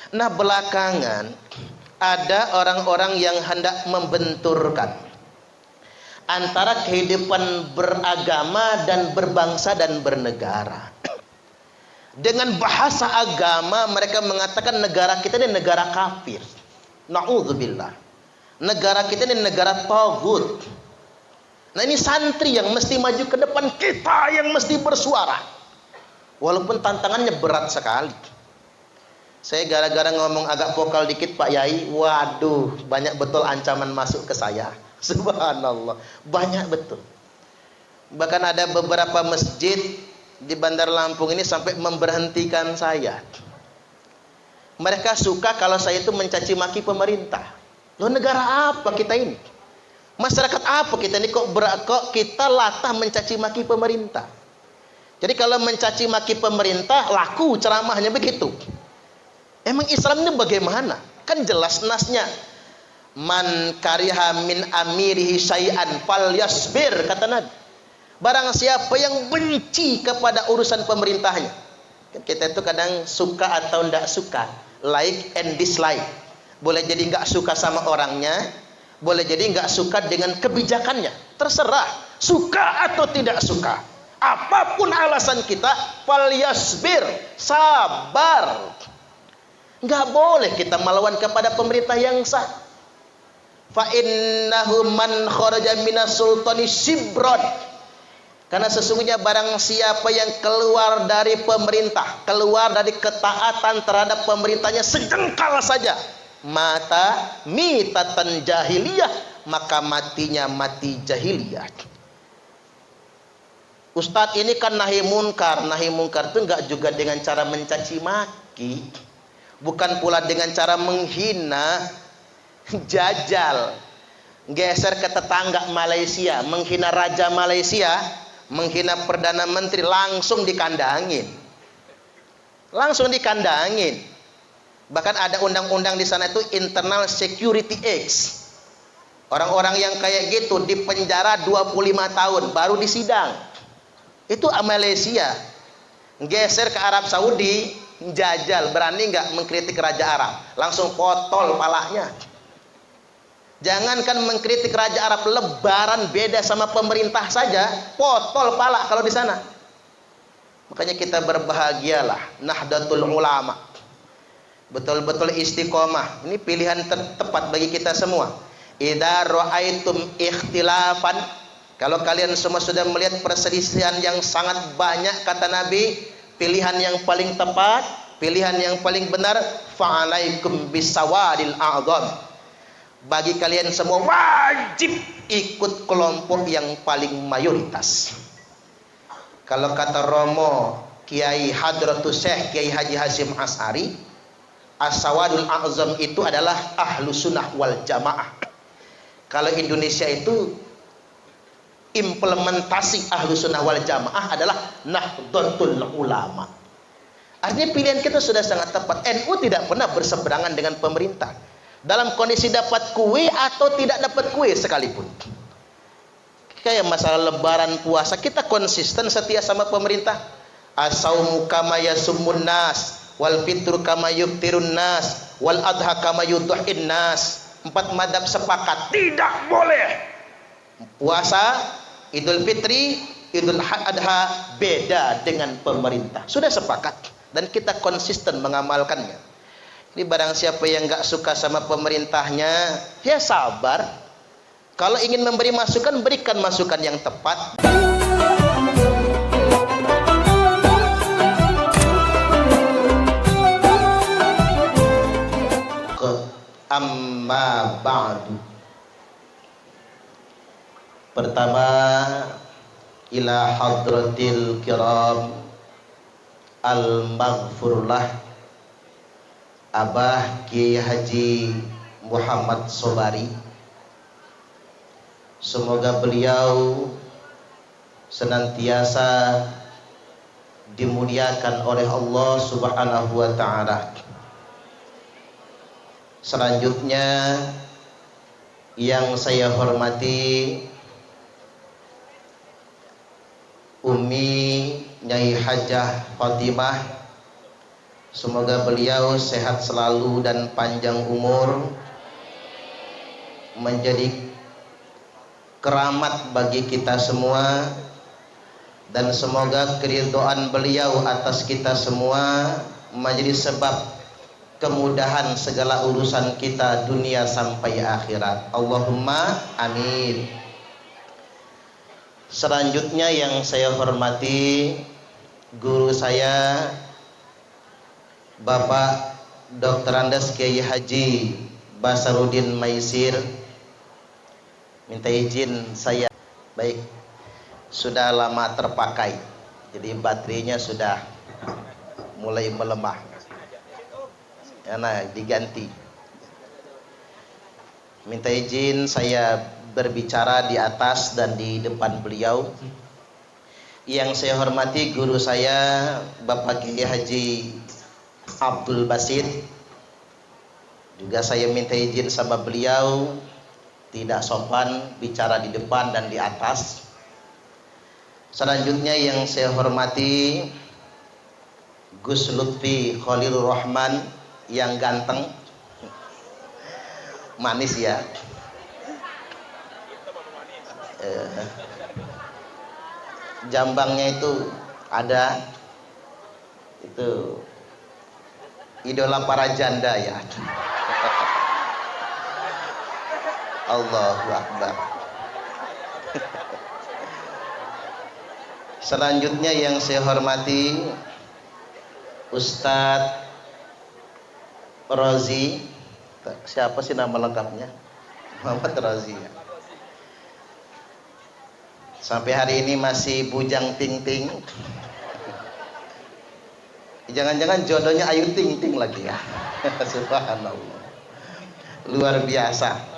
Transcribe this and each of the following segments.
Nah, belakangan ada orang-orang yang hendak membenturkan antara kehidupan beragama dan berbangsa dan bernegara. Dengan bahasa agama mereka mengatakan negara kita ini negara kafir. Na'udzubillah. Negara kita ini negara taghut. Nah, ini santri yang mesti maju ke depan, kita yang mesti bersuara. Walaupun tantangannya berat sekali. Saya gara-gara ngomong agak vokal dikit Pak Yai, waduh, banyak betul ancaman masuk ke saya. Subhanallah, banyak betul. Bahkan ada beberapa masjid di Bandar Lampung ini sampai memberhentikan saya. Mereka suka kalau saya itu mencaci maki pemerintah. Loh, negara apa kita ini? Masyarakat apa kita ini kok kita latah mencaci maki pemerintah? Jadi kalau mencaci maki pemerintah laku ceramahnya begitu. Emang Islam ini bagaimana? Kan jelas nasnya. Man kariha min amirihi syai'an falyasbir, kata Nabi. Barang siapa yang benci kepada urusan pemerintahnya. Kita itu kadang suka atau tidak suka, like and dislike. Boleh jadi nggak suka sama orangnya, boleh jadi nggak suka dengan kebijakannya. Terserah, suka atau tidak suka. Apapun alasan kita, falyasbir, sabar. Nggak boleh kita melawan kepada pemerintah yang sah. Fa innahu man kharaja minas sultani shibron. Karena sesungguhnya barang siapa yang keluar dari pemerintah, keluar dari ketaatan terhadap pemerintahnya sejengkal saja, mata mitatan jahiliyah, maka matinya mati jahiliyah. Ustadz, ini kan nahi munkar. Nahi munkar itu enggak juga dengan cara mencaci maki, bukan pula dengan cara menghina, jajal, geser ke tetangga Malaysia, menghina raja Malaysia, menghina perdana menteri, langsung dikandangin, langsung dikandangin. Bahkan ada undang-undang di sana itu Internal Security Act. Orang-orang yang kayak gitu dipenjara 25 tahun baru disidang. Itu Malaysia. Geser ke Arab Saudi, jajal, berani nggak mengkritik Raja Arab, langsung potol palanya. Jangankan mengkritik Raja Arab, lebaran beda sama pemerintah saja, potol pala kalau di sana. Makanya kita berbahagialah, Nahdlatul Ulama, betul-betul istiqomah. Ini pilihan tepat bagi kita semua. Idza ra'aitum ikhtilafan, kalau kalian semua sudah melihat perselisihan yang sangat banyak, kata Nabi, pilihan yang paling tepat, pilihan yang paling benar, fa'alaikum bisawadil a'dham. Bagi kalian semua wajib ikut kelompok yang paling mayoritas. Kalau kata Romo Kiai Hadratus Syekh Kiai Haji Hasyim Asy'ari, as-sawadul a'zam itu adalah ahlu sunnah wal jamaah. Kalau Indonesia itu implementasi ahlu sunnah wal jamaah adalah Nahdlatul Ulama. Artinya pilihan kita sudah sangat tepat. NU tidak pernah berseberangan dengan pemerintah dalam kondisi dapat kue atau tidak dapat kue sekalipun. Kayak masalah lebaran puasa, kita konsisten setia sama pemerintah. As-saumu kama yasummun nas, wal fitru kama yuftirun nas, wal adha kama yudhi'in nas. 4 madhab sepakat tidak boleh puasa Idul Fitri, Idul Adha beda dengan pemerintah. Sudah sepakat dan kita konsisten mengamalkannya. Ini barang siapa yang nggak suka sama pemerintahnya, ya sabar. Kalau ingin memberi masukan, berikan masukan yang tepat. Amma ba'du. Pertama, ila hadratil kiram al-maghfurlah Abah Kiai Haji Muhammad Sobari. Semoga beliau senantiasa dimuliakan oleh Allah Subhanahu wa ta'ala. Selanjutnya yang saya hormati Umi Nyai Hajah Fatimah Semoga beliau sehat selalu dan panjang umur, menjadi keramat bagi kita semua, dan semoga keridhaan beliau atas kita semua menjadi sebab kemudahan segala urusan kita dunia sampai akhirat. Allahumma amin. Selanjutnya yang saya hormati guru saya Bapak Dr. Andes Kiai Haji Basaruddin Maisir, minta izin saya, baik, sudah lama terpakai, jadi baterainya sudah mulai melemah, karena diganti. Minta izin saya berbicara di atas dan di depan beliau. Yang saya hormati guru saya Bapak Kiai Haji Abdul Basit, juga saya minta izin sama beliau tidak sopan bicara di depan dan di atas. Selanjutnya yang saya hormati Gus Lutfi Khalilur Rahman yang ganteng, manis ya, jambangnya itu ada, itu idola para janda ya. Allahu Akbar. Selanjutnya yang saya hormati Ustadz Rozi, siapa sih nama lengkapnya? Muhammad Rozi ya. Sampai hari ini masih bujang ting-ting. Jangan-jangan jodohnya Ayu Ting Ting lagi ya. Subhanallah, luar biasa.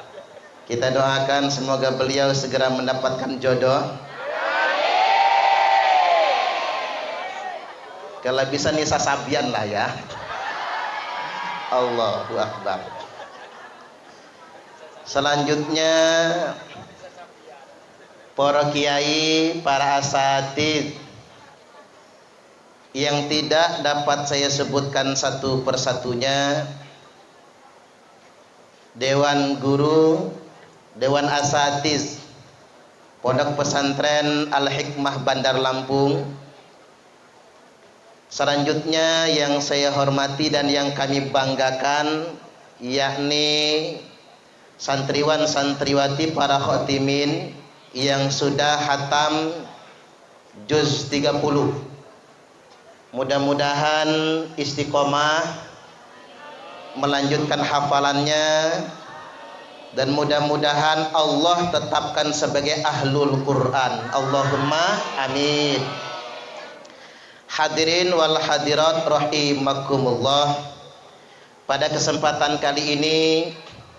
Kita doakan semoga beliau segera mendapatkan jodoh. Kalau bisa Nisa Sabian lah ya. Allahu Akbar. Selanjutnya para kiai, para asatidz yang tidak dapat saya sebutkan satu persatunya, Dewan Guru, Dewan Asatidz Pondok Pesantren Al-Hikmah Bandar Lampung. Selanjutnya yang saya hormati dan yang kami banggakan, yakni santriwan santriwati para khotimin yang sudah hatam juz 30. Mudah-mudahan istiqomah melanjutkan hafalannya, dan mudah-mudahan Allah tetapkan sebagai ahlul Quran. Allahumma amin. Hadirin wal hadirat rahimakumullah. Pada kesempatan kali ini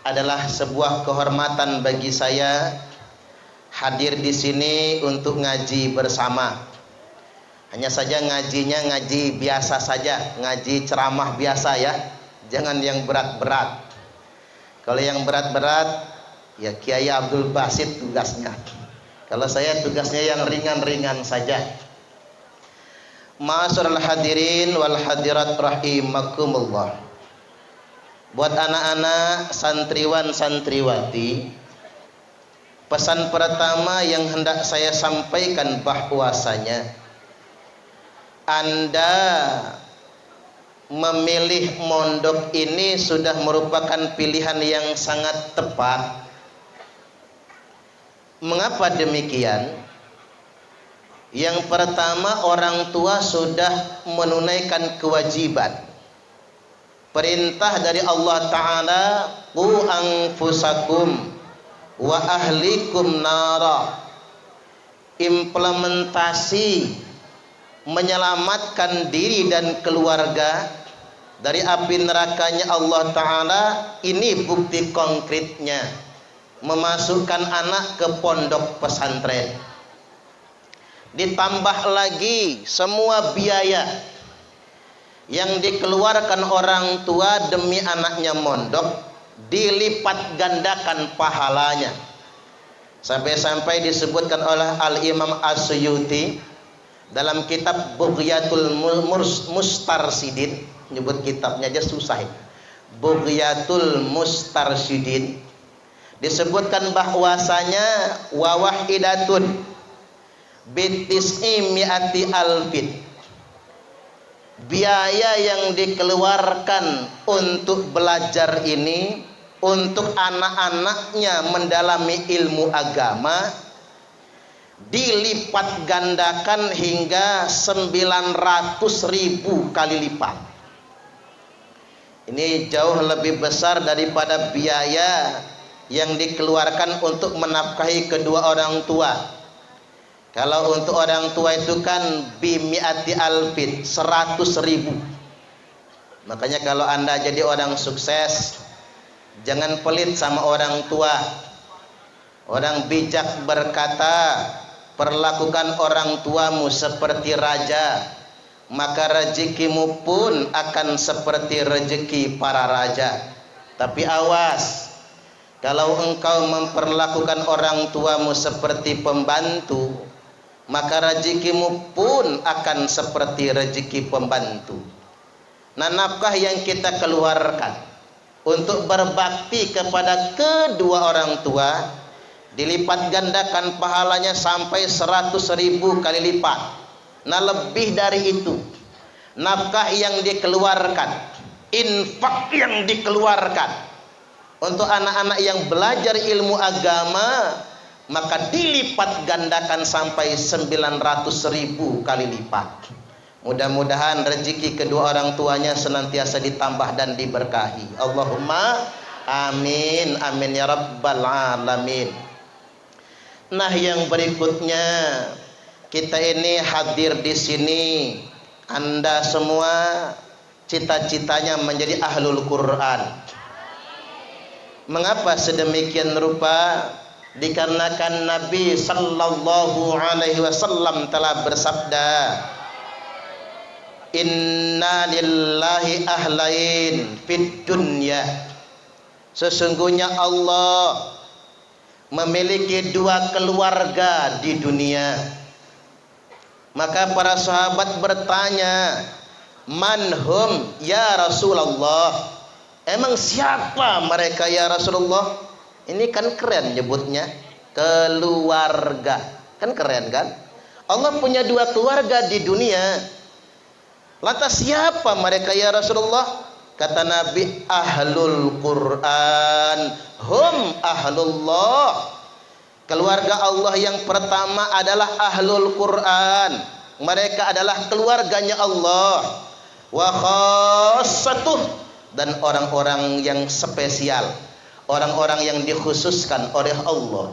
adalah sebuah kehormatan bagi saya hadir di sini untuk ngaji bersama. Hanya saja ngajinya ngaji biasa saja, ngaji ceramah biasa ya. Jangan yang berat-berat. Kalau yang berat-berat ya Kiai Abdul Basit tugasnya. Kalau saya tugasnya yang ringan-ringan saja. Ma'asyiral hadirin wal hadirat rahimakumullah. Buat anak-anak santriwan santriwati, pesan pertama yang hendak saya sampaikan bahwasanya Anda memilih mondok ini sudah merupakan pilihan yang sangat tepat. Mengapa demikian? Yang pertama, orang tua sudah menunaikan kewajiban. Perintah dari Allah Ta'ala, qu anfusakum wa ahlikum nara. Implementasi menyelamatkan diri dan keluarga dari api nerakanya Allah Ta'ala, ini bukti konkretnya memasukkan anak ke pondok pesantren. Ditambah lagi semua biaya yang dikeluarkan orang tua demi anaknya mondok, dilipat gandakan pahalanya. Sampai-sampai disebutkan oleh Al-Imam As-Suyuti dalam kitab Bughyatul Mustarsidin, Nyebut kitabnya aja susah. Bughyatul Mustarsyidin. Disebutkan bahwasanya wawahidatun bitis'i mi'ati alfin. Biaya yang dikeluarkan untuk belajar ini untuk anak-anaknya mendalami ilmu agama dilipat gandakan hingga 900.000 kali lipat. Ini jauh lebih besar daripada biaya yang dikeluarkan untuk menafkahi kedua orang tua. Kalau untuk orang tua itu kan bimi'ati alfin, 100.000. Makanya kalau Anda jadi orang sukses, jangan pelit sama orang tua. Orang bijak berkata, perlakukan orang tuamu seperti raja, maka rezekimu pun akan seperti rezeki para raja. Tapi awas, kalau engkau memperlakukan orang tuamu seperti pembantu, maka rezekimu pun akan seperti rezeki pembantu. Nah, nafkah yang kita keluarkan untuk berbakti kepada kedua orang tua dilipat gandakan pahalanya sampai 100.000 kali lipat. Nah, lebih dari itu, nafkah yang dikeluarkan, infak yang dikeluarkan untuk anak-anak yang belajar ilmu agama, maka dilipat gandakan sampai 900.000 kali lipat. Mudah-mudahan rezeki kedua orang tuanya senantiasa ditambah dan diberkahi. Allahumma amin, amin ya rabbal alamin. Nah, yang berikutnya, kita ini hadir di sini, Anda semua cita-citanya menjadi ahlul Quran. Mengapa sedemikian rupa? Dikarenakan Nabi sallallahu alaihi wasallam telah bersabda, inna lillahi ahlain fid dunya. Sesungguhnya Allah memiliki dua keluarga di dunia. Maka para sahabat bertanya, manhum ya Rasulullah? Emang siapa mereka ya Rasulullah? Ini kan keren nyebutnya, keluarga. Kan keren kan? Allah punya dua keluarga di dunia. Lantas siapa mereka ya Rasulullah? Kata Nabi, ahlul Quran hum ahlullah. Keluarga Allah yang pertama adalah ahlul Quran. Mereka adalah keluarganya Allah. Wa khassatuh, dan orang-orang yang spesial, orang-orang yang dikhususkan oleh Allah.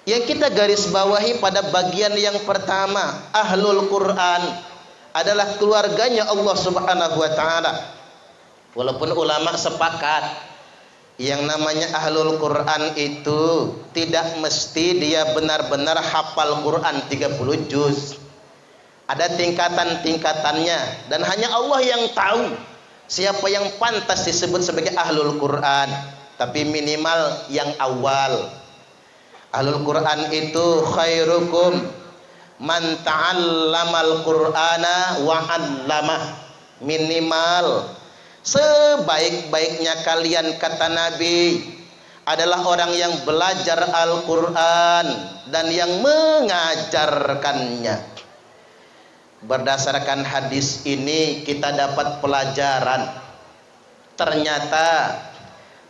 Yang kita garis bawahi pada bagian yang pertama, ahlul Quran adalah keluarganya Allah Subhanahu wa taala. Walaupun ulama sepakat yang namanya ahlul Quran itu tidak mesti dia benar-benar hafal Quran 30 juz. Ada tingkatan-tingkatannya dan hanya Allah yang tahu siapa yang pantas disebut sebagai ahlul Quran. Tapi minimal yang awal. Ahlul Quran itu khairukum man ta'allamal Qur'ana wa 'allamah. Minimal sebaik-baiknya kalian, kata Nabi, adalah orang yang belajar Al-Quran dan yang mengajarkannya. Berdasarkan hadis ini kita dapat pelajaran, ternyata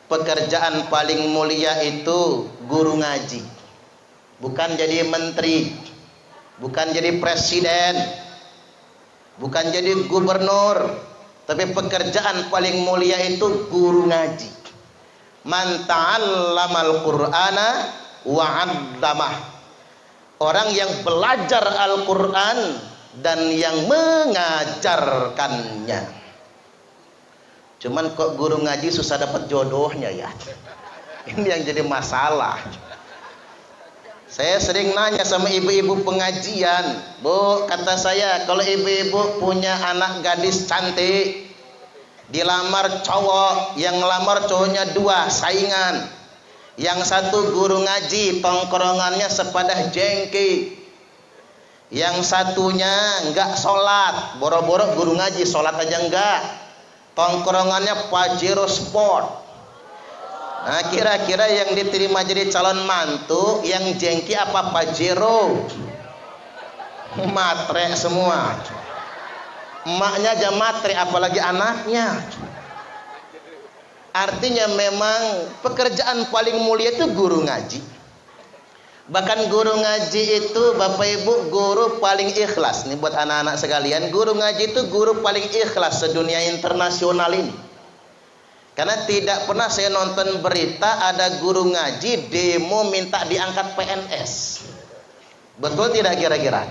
pekerjaan paling mulia itu guru ngaji. Bukan jadi menteri, bukan jadi presiden, bukan jadi gubernur, tapi pekerjaan paling mulia itu guru ngaji. Man ta'allamal Qur'ana wa 'allamah. Orang yang belajar Al-Qur'an dan yang mengajarkannya. Cuman kok guru ngaji susah dapat jodohnya ya. Ini yang jadi masalah. Saya sering nanya sama ibu-ibu pengajian, Bu, kata saya, kalau ibu-ibu punya anak gadis cantik, dilamar cowok, yang ngelamar cowoknya dua, saingan. Yang satu guru ngaji, tongkrongannya sepadah jengki. Yang satunya enggak sholat, boro-boro guru ngaji, sholat aja enggak. Tongkrongannya Pajero Sport. Nah, kira-kira yang diterima jadi calon mantu yang jengki apa Pajero? Matre semua. Emaknya aja matre, apalagi anaknya. Artinya memang pekerjaan paling mulia itu guru ngaji. Bahkan guru ngaji itu Bapak Ibu guru paling ikhlas. Nih buat anak-anak sekalian, guru ngaji itu guru paling ikhlas sedunia internasional ini. Karena tidak pernah saya nonton berita ada guru ngaji demo minta diangkat PNS. Betul tidak kira-kira?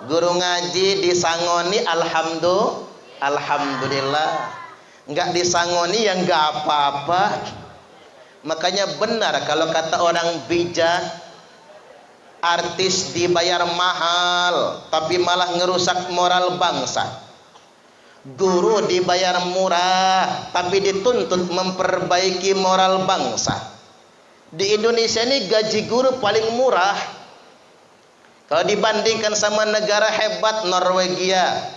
Guru ngaji disangoni alhamdulillah. Enggak disangoni yang enggak apa-apa. Makanya benar kalau kata orang bijak, artis dibayar mahal tapi malah ngerusak moral bangsa. Guru dibayar murah tapi dituntut memperbaiki moral bangsa. Di Indonesia ini gaji guru paling murah kalau dibandingkan sama negara hebat Norwegia.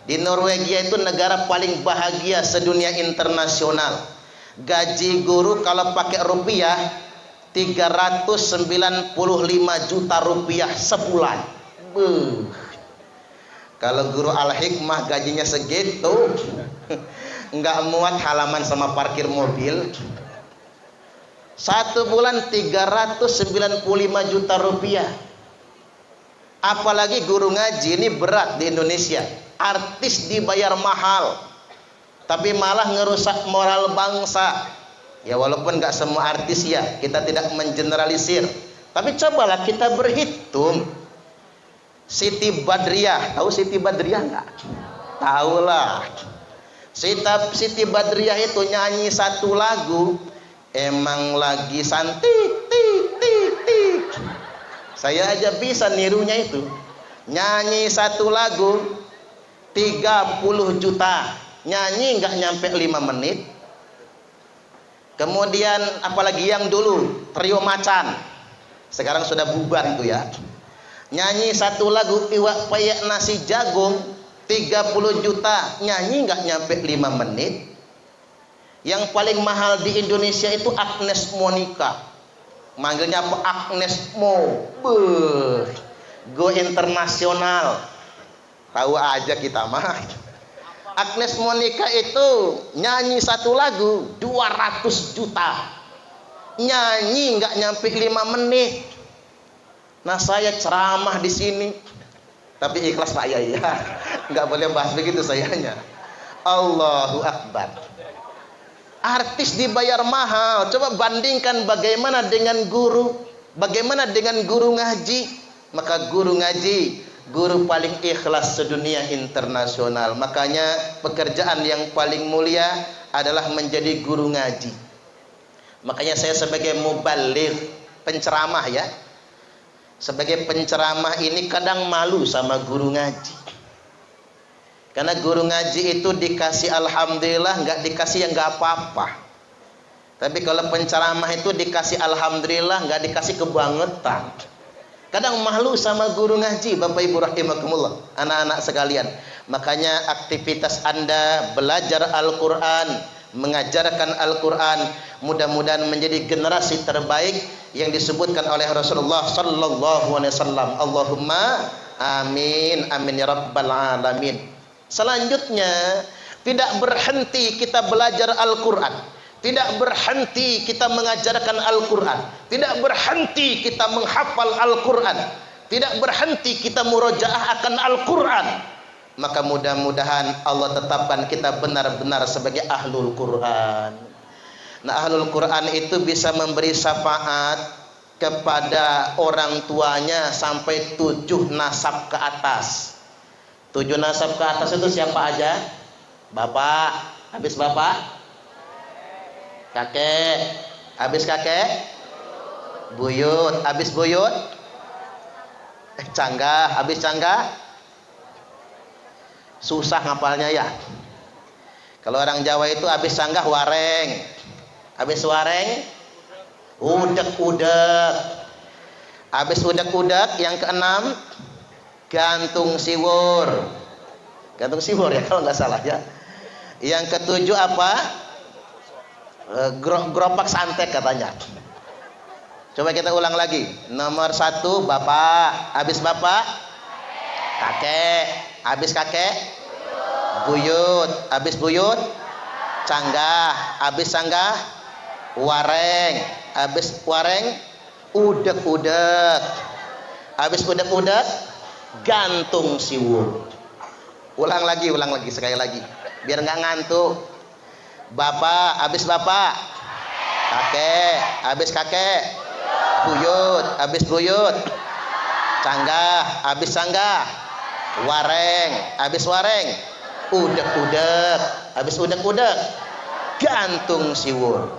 Di Norwegia itu negara paling bahagia sedunia internasional. Gaji guru kalau pakai rupiah 395 juta rupiah sebulan. Kalau guru Al-Hikmah gajinya segitu, enggak muat halaman sama parkir mobil. Satu bulan 395 juta rupiah. Apalagi guru ngaji ini berat di Indonesia. Artis dibayar mahal, tapi malah ngerusak moral bangsa. Ya walaupun nggak semua artis ya, kita tidak mengeneralisir. Tapi cobalah kita berhitung. Siti Badriah, tahu Siti Badriah nggak? Tahu lah. Siti Badriah itu nyanyi satu lagu, emang lagi santik, tik, tik, tik. Saya aja bisa nirunya itu. Nyanyi satu lagu 30 juta. Nyanyi nggak nyampe 5 menit. Kemudian apalagi yang dulu Trio Macan, sekarang sudah bubar itu ya. Nyanyi satu lagu Iwak Peyek Nasi Jagung 30 juta, nyanyi nggak nyampe 5 menit. Yang paling mahal di Indonesia itu Agnes Monica, manggilnya apa? Agnes Mo. Go internasional, tahu aja kita mah. Agnes Monica itu nyanyi satu lagu 200 juta, nyanyi nggak nyampe 5 menit. Nah saya ceramah di sini, tapi ikhlas Pak ya, nggak boleh bahas begitu sayanya. Allahu Akbar. Artis dibayar mahal, coba bandingkan bagaimana dengan guru, bagaimana dengan guru ngaji. Maka guru ngaji guru paling ikhlas sedunia internasional. Makanya pekerjaan yang paling mulia adalah menjadi guru ngaji. Makanya saya sebagai mubaligh, penceramah ya, sebagai penceramah ini kadang malu sama guru ngaji. Karena guru ngaji itu dikasih alhamdulillah, nggak dikasih yang nggak apa-apa. Tapi kalau penceramah itu dikasih alhamdulillah, nggak dikasih kebangetan. Kadang malu sama guru ngaji, Bapak Ibu rahimakumullah, anak-anak sekalian. Makanya aktivitas Anda belajar Al-Quran, mengajarkan Al-Quran, mudah-mudahan menjadi generasi terbaik yang disebutkan oleh Rasulullah sallallahu alaihi wasallam. Allahumma amin, amin ya rabbal alamin. Selanjutnya, tidak berhenti kita belajar Al-Quran. Tidak berhenti kita mengajarkan Al-Quran. Tidak berhenti kita menghafal Al-Quran. Tidak berhenti kita murojaah akan Al-Quran. Maka mudah-mudahan Allah tetapkan kita benar-benar sebagai ahlul Quran. Nah, ahlul Quran itu bisa memberi syafaat kepada orang tuanya sampai 7 nasab ke atas. 7 nasab ke atas itu siapa aja? Bapak, habis bapak, kakek, habis kakek, buyut, habis buyut, canggah, habis canggah, susah ngapalnya ya. Kalau orang Jawa itu habis canggah wareng, habis wareng, udek-udek, habis udek-udek yang keenam gantung siwur. Gantung siwur ya kalau nggak salah ya. Yang ketujuh apa? Geropak santet katanya. Coba kita ulang lagi. Nomor 1 bapak, habis bapak kakek, habis kakek buyut, habis buyut canggah, habis canggah wareng, habis wareng udek-udek, habis udek-udek gantung siwur. Ulang lagi sekali lagi biar nggak ngantuk. Bapak, habis bapak kakek, habis kakek buyut, habis buyut canggah, habis canggah wareng, habis wareng udek-udek, habis udek-udek gantung siwur.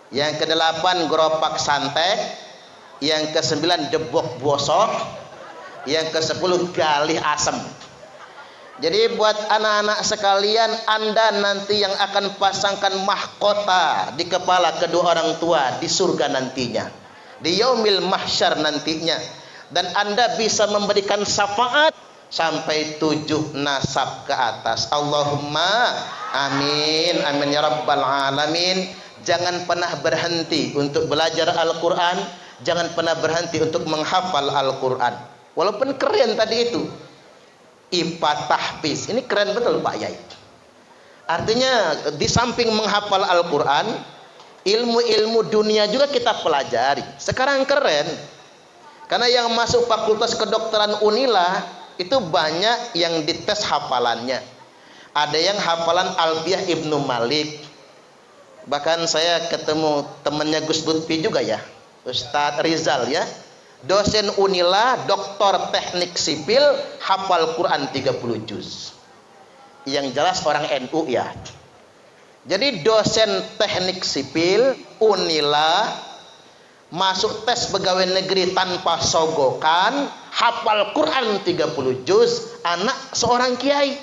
Yang ke-8 geropak santet, yang ke-9 debok bosok, yang ke-10 galih asem. Jadi buat anak-anak sekalian, Anda nanti yang akan pasangkan mahkota di kepala kedua orang tua di surga nantinya, di yaumil mahsyar nantinya, dan Anda bisa memberikan syafaat sampai 7 nasab ke atas. Allahumma amin, amin ya rabbal alamin. Jangan pernah berhenti untuk belajar Al-Quran, jangan pernah berhenti untuk menghafal Al-Quran. Walaupun keren tadi itu IPA tahfiz, ini keren betul Pak Yai. Artinya di samping menghafal Al-Quran, ilmu-ilmu dunia juga kita pelajari. Sekarang keren, karena yang masuk fakultas kedokteran Unila itu banyak yang dites hafalannya. Ada yang hafalan Alfiyah Ibnu Malik. Bahkan saya ketemu temannya Gus Lutfi juga ya, Ustadz Rizal ya, dosen Unila, doktor teknik sipil, hafal Quran 30 juz. Yang jelas orang NU ya. Jadi dosen teknik sipil Unila masuk tes pegawai negeri tanpa sogokan, hafal Quran 30 juz, anak seorang kiai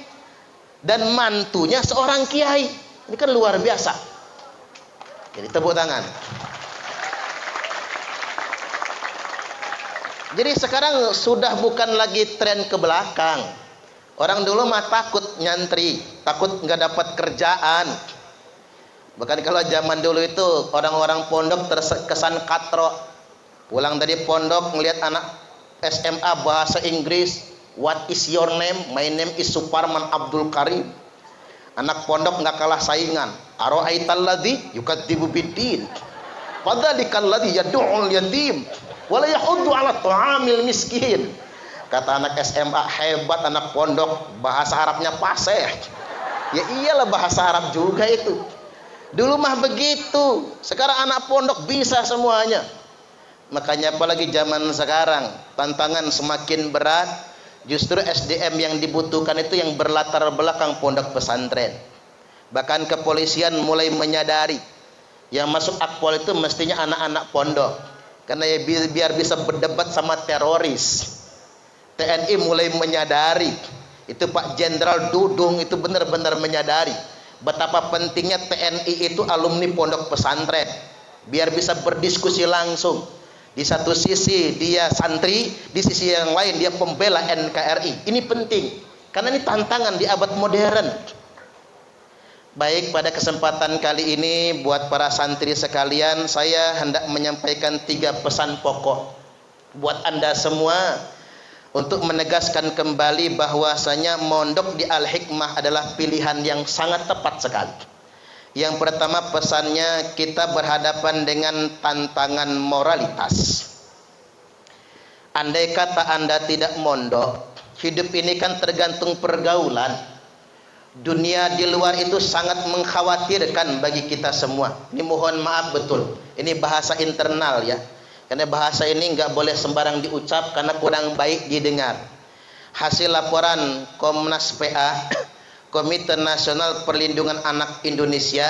dan mantunya seorang kiai. Ini kan luar biasa. Jadi tepuk tangan. Jadi sekarang sudah bukan lagi tren ke belakang. Orang dulu mah takut nyantri, takut nggak dapat kerjaan. Bahkan kalau zaman dulu itu orang-orang pondok terkesan katro. Pulang dari pondok ngelihat anak SMA bahasa Inggris, what is your name? My name is Suparman Abdul Karim. Anak pondok nggak kalah saingan. Aro'aitalladzi yukadzibu biddin. Fadzalikal-ladzi yad'ul yatim wa la yahuddu 'ala ta'amil miskin. Kata anak SMA, hebat anak pondok, bahasa Arabnya fasih. Ya iyalah bahasa Arab juga itu. Dulu mah begitu. Sekarang anak pondok bisa semuanya. Makanya apalagi zaman sekarang, tantangan semakin berat. Justru SDM yang dibutuhkan itu yang berlatar belakang pondok pesantren. Bahkan kepolisian mulai menyadari yang masuk akpol itu mestinya anak-anak pondok, karena ya biar bisa berdebat sama teroris. TNI mulai menyadari itu, Pak Jenderal Dudung itu benar-benar menyadari betapa pentingnya TNI itu alumni pondok pesantren, biar bisa berdiskusi langsung. Di satu sisi dia santri, di sisi yang lain dia pembela NKRI. Ini penting karena ini tantangan di abad modern. Baik, pada kesempatan kali ini buat para santri sekalian, saya hendak menyampaikan 3 pesan pokok buat Anda semua untuk menegaskan kembali bahwasanya mondok di Al-Hikmah adalah pilihan yang sangat tepat sekali. Yang pertama pesannya, kita berhadapan dengan tantangan moralitas. Andai kata Anda tidak mondok, hidup ini kan tergantung pergaulan. Dunia di luar itu sangat mengkhawatirkan bagi kita semua. Ini mohon maaf betul, ini bahasa internal ya, karena bahasa ini nggak boleh sembarang diucap karena kurang baik didengar. Hasil laporan Komnas PA, Komite Nasional Perlindungan Anak Indonesia,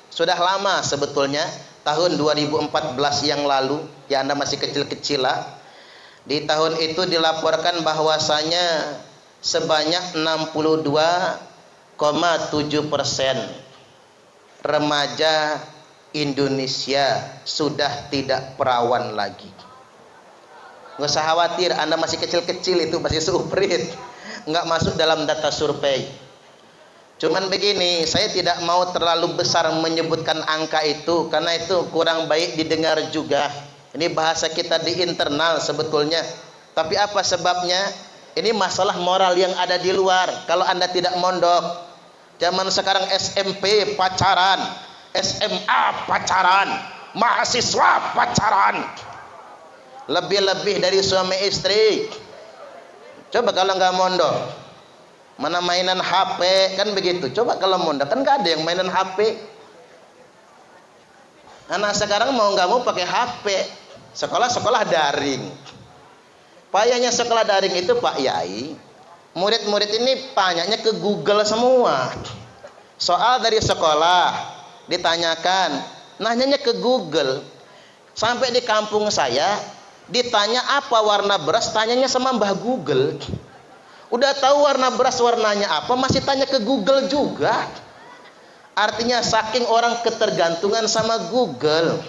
sudah lama sebetulnya, tahun 2014 yang lalu, ya Anda masih kecil-kecil lah. Di tahun itu dilaporkan bahwasanya sebanyak 62,7% remaja Indonesia sudah tidak perawan lagi. Nggak usah khawatir, Anda masih kecil-kecil, itu masih seuprit, nggak masuk dalam data survei. Cuman begini, saya tidak mau terlalu besar menyebutkan angka itu, karena itu kurang baik didengar juga. Ini bahasa kita di internal sebetulnya. Tapi apa sebabnya? Ini masalah moral yang ada di luar. Kalau Anda tidak mondok, zaman sekarang SMP pacaran, SMA pacaran, mahasiswa pacaran, lebih-lebih dari suami istri. Coba kalau nggak mondok, mana mainan HP, kan begitu. Coba kalau mondok, kan nggak ada yang mainan HP. Anak sekarang mau nggak mau pakai HP. Sekolah daring. Payahnya sekolah daring itu Pak Yai, murid-murid ini tanyanya ke Google semua. Soal dari sekolah ditanyakan, nanyanya ke Google. Sampai di kampung saya ditanya apa warna beras, tanyanya sama Mbah Google. Udah tahu warna beras warnanya apa, masih tanya ke Google juga. Artinya saking orang ketergantungan sama Google.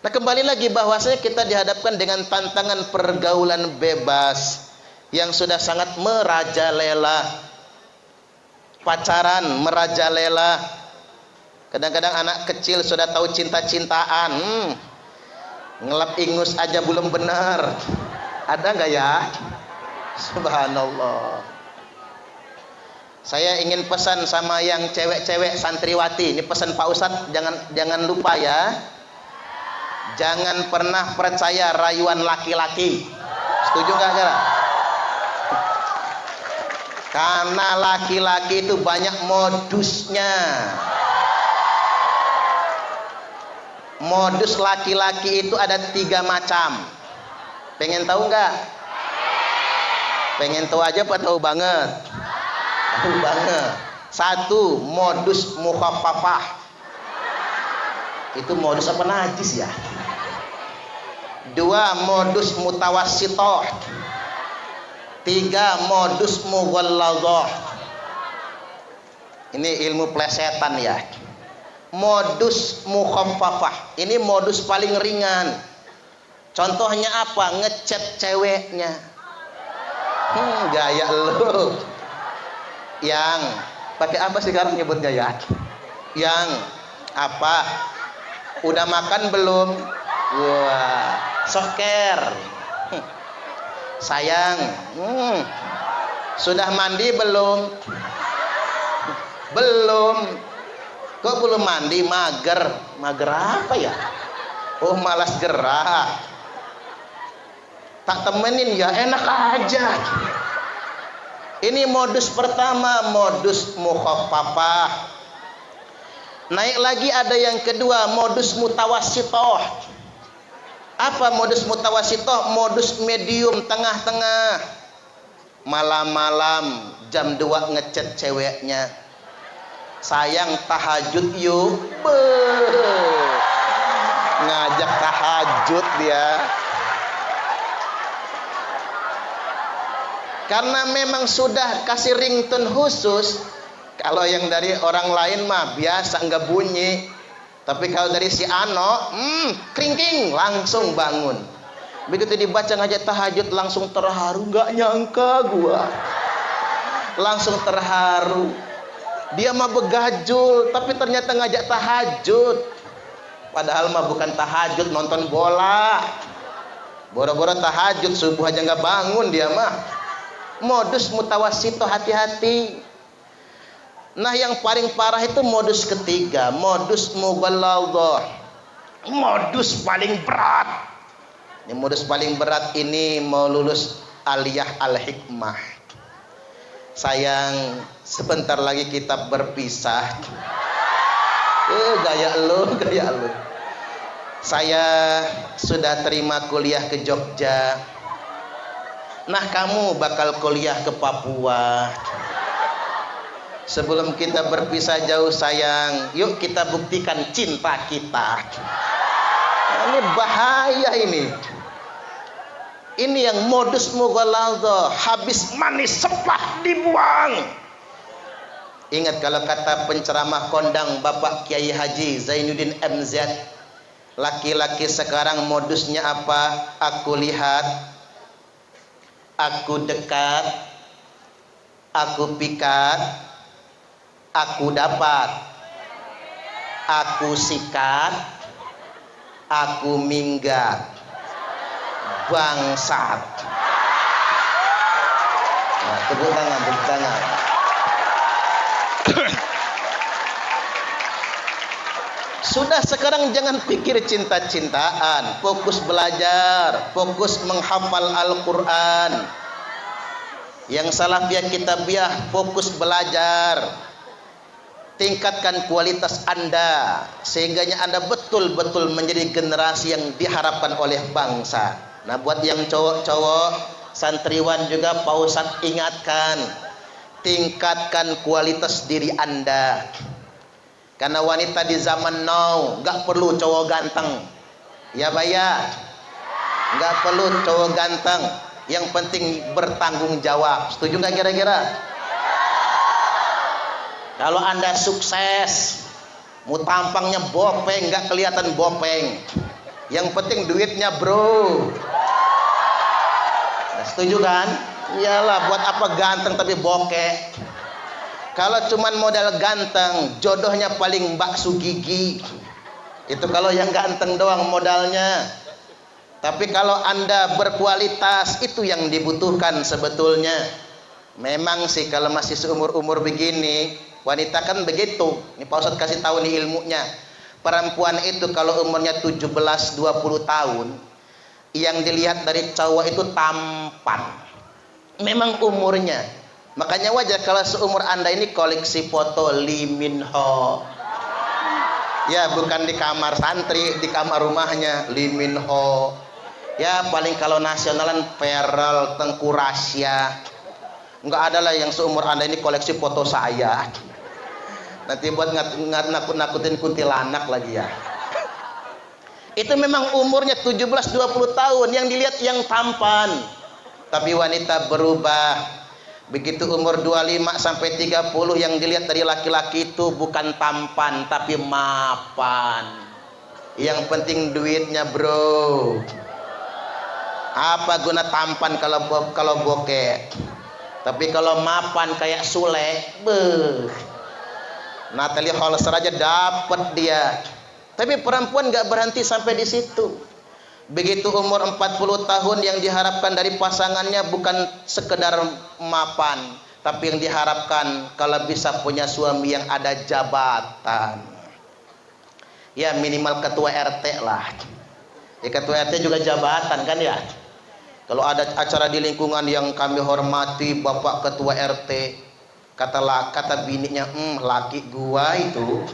Nah, kembali lagi bahwasanya kita dihadapkan dengan tantangan pergaulan bebas yang sudah sangat merajalela. Pacaran merajalela. Kadang-kadang anak kecil sudah tahu cinta-cintaan, ngelap ingus aja belum benar. Ada nggak ya? Subhanallah. Saya ingin pesan sama yang cewek-cewek santriwati. Ini pesan Pak Ustadz, jangan lupa ya. Jangan pernah percaya rayuan laki-laki. Setuju nggak, Gara? Karena laki-laki itu banyak modusnya. Modus laki-laki itu ada 3 macam. Pengen tahu nggak? Pengen tahu aja apa tahu banget? Tahu banget. 1, modus mukhaffafah. Itu modus apa najis ya? 2, modus mutawassithah. 3, modus mughalladhah. Ini ilmu plesetan ya. Modus mukhaffafah, ini modus paling ringan. Contohnya apa? Ngechat ceweknya. Gaya lu. Yang pakai apa sih sekarang nyebutnya ya? Yang apa? Udah makan belum? Wah, soker. Sayang, sudah mandi belum? Belum. Kok belum mandi? Mager. Mager apa ya? Oh, malas gerak. Tak temenin ya, enak aja. Ini modus pertama, modus mukhaffafah. Naik lagi ada yang kedua, modus mutawassithah. Apa modus mutawassithah? Modus medium, tengah-tengah. Malam-malam jam 2 ngechat ceweknya. Sayang, tahajud yuk. Ngajak tahajud dia. Karena memang sudah kasih ringtone khusus. Kalau yang dari orang lain mah biasa nggak bunyi. Tapi kalau dari si Ano, kringking langsung bangun. Begitu dibaca ngajak tahajud langsung terharu, nggak nyangka gua. Langsung terharu. Dia mah begajul, tapi ternyata ngajak tahajud. Padahal mah bukan tahajud, nonton bola. Boro-boro tahajud subuh aja nggak bangun dia mah. Modus mutawassithah, hati-hati. Nah, yang paling parah itu modus ketiga, modus mughalladhah. Modus paling berat. Ini modus paling berat ini mau lulus aliyah al-hikmah. Sayang, sebentar lagi kita berpisah. Gaya lu. Saya sudah terima kuliah ke Jogja. Nah, kamu bakal kuliah ke Papua. Sebelum kita berpisah jauh sayang, yuk kita buktikan cinta kita. Ini bahaya ini. Ini yang modus mughalladhah, habis manis sepah dibuang. Ingat kalau kata penceramah kondang Bapak Kiai Haji Zainuddin MZ, laki-laki sekarang modusnya apa? Aku lihat Aku dekat, aku pikat, aku dapat, aku sikat, aku minggat, bangsat. Nah, tepuk tangan, tepuk tangan. Sudah, sekarang jangan pikir cinta-cintaan, fokus belajar, fokus menghafal Al-Quran. Yang salafiyah kitabiah, fokus belajar. Tingkatkan kualitas Anda sehingga Anda betul-betul menjadi generasi yang diharapkan oleh bangsa. Nah, buat yang cowok-cowok, santriwan juga Pak Ustadz ingatkan, tingkatkan kualitas diri Anda. Karena wanita di zaman now nggak perlu cowok ganteng, ya bayar, nggak perlu cowok ganteng, yang penting bertanggung jawab. Setuju nggak kira-kira? Kalau Anda sukses, mau tampangnya bopeng nggak kelihatan bopeng, yang penting duitnya bro. Nah, setuju kan? Iyalah, buat apa ganteng tapi bokeh? Kalau cuman modal ganteng, jodohnya paling bakso gigi. Itu kalau yang ganteng doang modalnya. Tapi kalau Anda berkualitas, itu yang dibutuhkan sebetulnya. Memang sih kalau masih seumur-umur begini, wanita kan begitu. Ini Pak Ustadz kasih tahu nih ilmunya. Perempuan itu kalau umurnya 17-20 tahun, yang dilihat dari cowok itu tampan. Memang umurnya. Makanya wajar kalau seumur Anda ini koleksi foto Lee Min Ho. Ya, bukan di kamar santri, di kamar rumahnya Lee Min Ho. Ya, paling kalau nasionalan Ferrell, Tengku Rasya. Enggak ada lah yang seumur Anda ini koleksi foto saya. Nanti buat nakut-nakutin kuntilanak lagi ya. Itu memang umurnya 17-20 tahun, yang dilihat yang tampan. Tapi wanita berubah. Begitu umur 25 sampai 30, yang dilihat dari laki-laki itu bukan tampan tapi mapan. Yang penting duitnya bro. Apa guna tampan kalau bokeh? Tapi kalau mapan kayak Sule, Natalie Holster aja dapat dia. Tapi perempuan nggak berhenti sampai di situ. Begitu umur 40 tahun, yang diharapkan dari pasangannya bukan sekedar mapan, tapi yang diharapkan kalau bisa punya suami yang ada jabatan. Ya minimal ketua RT lah. Ya ketua RT juga jabatan kan ya. Kalau ada acara di lingkungan yang kami hormati, Bapak ketua RT, kata bininya, laki gua itu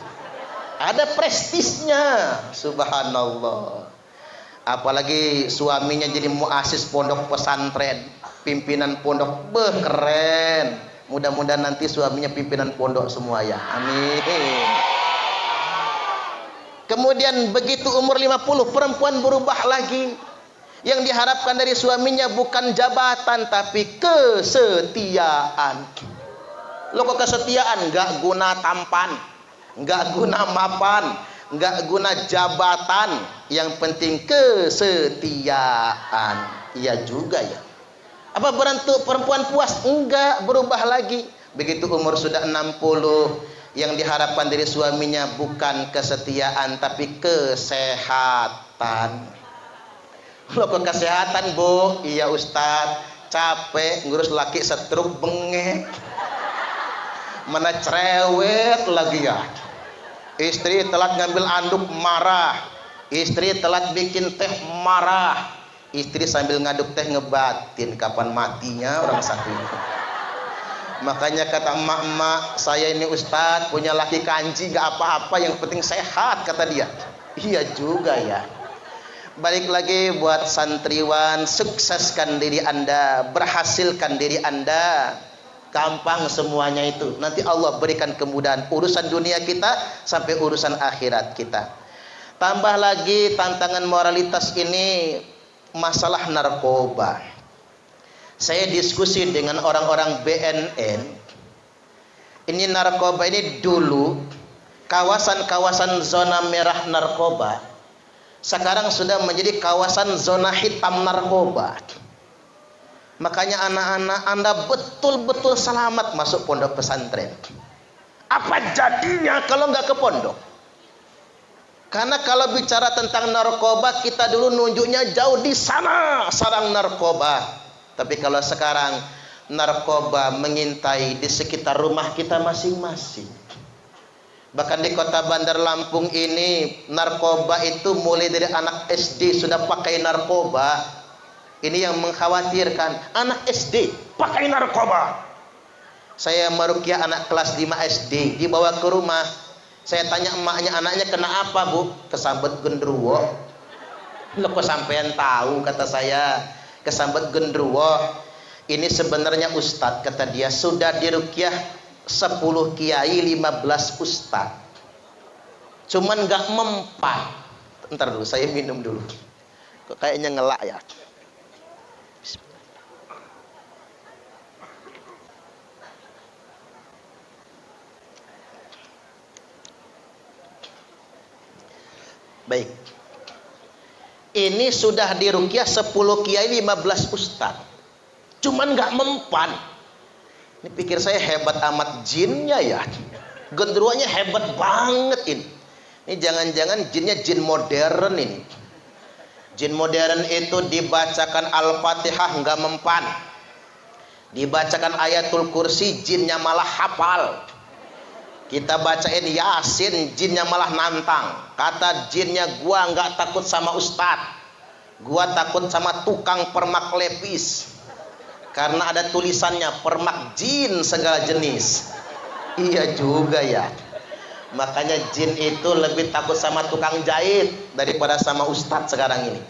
ada prestisnya, subhanallah. Apalagi suaminya jadi muasis pondok pesantren, pimpinan pondok, keren. Mudah-mudahan nanti suaminya pimpinan pondok semua ya, amin. Kemudian begitu umur 50, perempuan berubah lagi. Yang diharapkan dari suaminya bukan jabatan tapi kesetiaan. Loh kok kesetiaan? Nggak guna tampan, nggak guna mapan, nggak guna jabatan, yang penting kesetiaan. Iya juga ya. Apa berantuk perempuan puas? Enggak, berubah lagi. Begitu umur sudah 60, yang diharapkan dari suaminya bukan kesetiaan tapi kesehatan. Loh kok kesehatan bu? Iya Ustadz, capek ngurus laki stroke bengek, mana cerewet lagi ya. Istri telat ngambil anduk marah, istri telat bikin teh marah, istri sambil ngaduk teh ngebatin kapan matinya orang satu. Makanya kata emak-emak, saya ini Ustadz punya laki kanji gak apa-apa, yang penting sehat kata dia. Iya juga ya. Balik lagi buat santriwan, sukseskan diri Anda, berhasilkan diri Anda. Gampang semuanya itu. Nanti Allah berikan kemudahan urusan dunia kita sampai urusan akhirat kita. Tambah lagi tantangan moralitas ini, masalah narkoba. Saya diskusi dengan orang-orang BNN. Ini narkoba ini dulu kawasan-kawasan zona merah narkoba, sekarang sudah menjadi kawasan zona hitam narkoba. Makanya anak-anak Anda betul-betul selamat masuk pondok pesantren. Apa jadinya kalau nggak ke pondok? Karena kalau bicara tentang narkoba, kita dulu nunjuknya jauh di sana sarang narkoba. Tapi kalau sekarang narkoba mengintai di sekitar rumah kita masing-masing. Bahkan di kota Bandar Lampung ini, narkoba itu mulai dari anak SD sudah pakai narkoba. Ini yang mengkhawatirkan, anak SD pakai narkoba. Saya meruqyah anak kelas 5 SD, dibawa ke rumah. Saya tanya emaknya, anaknya kena apa bu? Kesambet gendruwo. Loh kok sampean tahu? Kata saya, kesambet gendruwo. Ini sebenarnya ustadz, kata dia, sudah diruqyah 10 kiai 15 ustadz. Cuman gak mempan. Ntar dulu, saya minum dulu. Kok kayaknya ngelak ya. Baik. Ini sudah diruqyah 10 kiai 15 ustaz. Cuman nggak mempan. Ini pikir saya hebat amat jinnya ya. Gendruwonya hebat banget ini. Ini jangan-jangan jinnya jin modern ini. Jin modern itu dibacakan Al-Fatihah nggak mempan. Dibacakan ayatul kursi jinnya malah hafal. Kita bacain Yasin, jinnya malah nantang. Kata jinnya, gua nggak takut sama ustadz, gua takut sama tukang permak lepis. Karena ada tulisannya permak jin segala jenis. Iya juga ya. Makanya jin itu lebih takut sama tukang jahit daripada sama ustadz sekarang ini.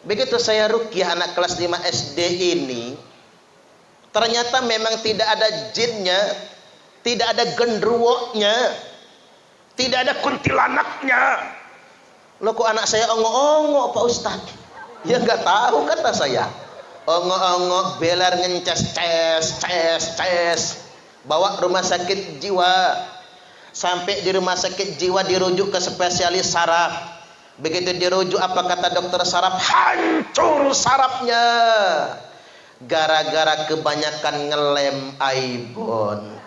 Begitu saya ruqyah anak kelas 5 SD ini, ternyata memang tidak ada jinnya, tidak ada gendruwonya, tidak ada kuntilanaknya. Loh kok anak saya ongo-ongo Pak Ustadz? Ya nggak tahu kata saya. Ongo-ongo beler ngences ces. Bawa rumah sakit jiwa. Sampai di rumah sakit jiwa dirujuk ke spesialis saraf. Begitu dirujuk apa kata dokter saraf? Hancur sarafnya. Gara-gara kebanyakan ngelem Aibon.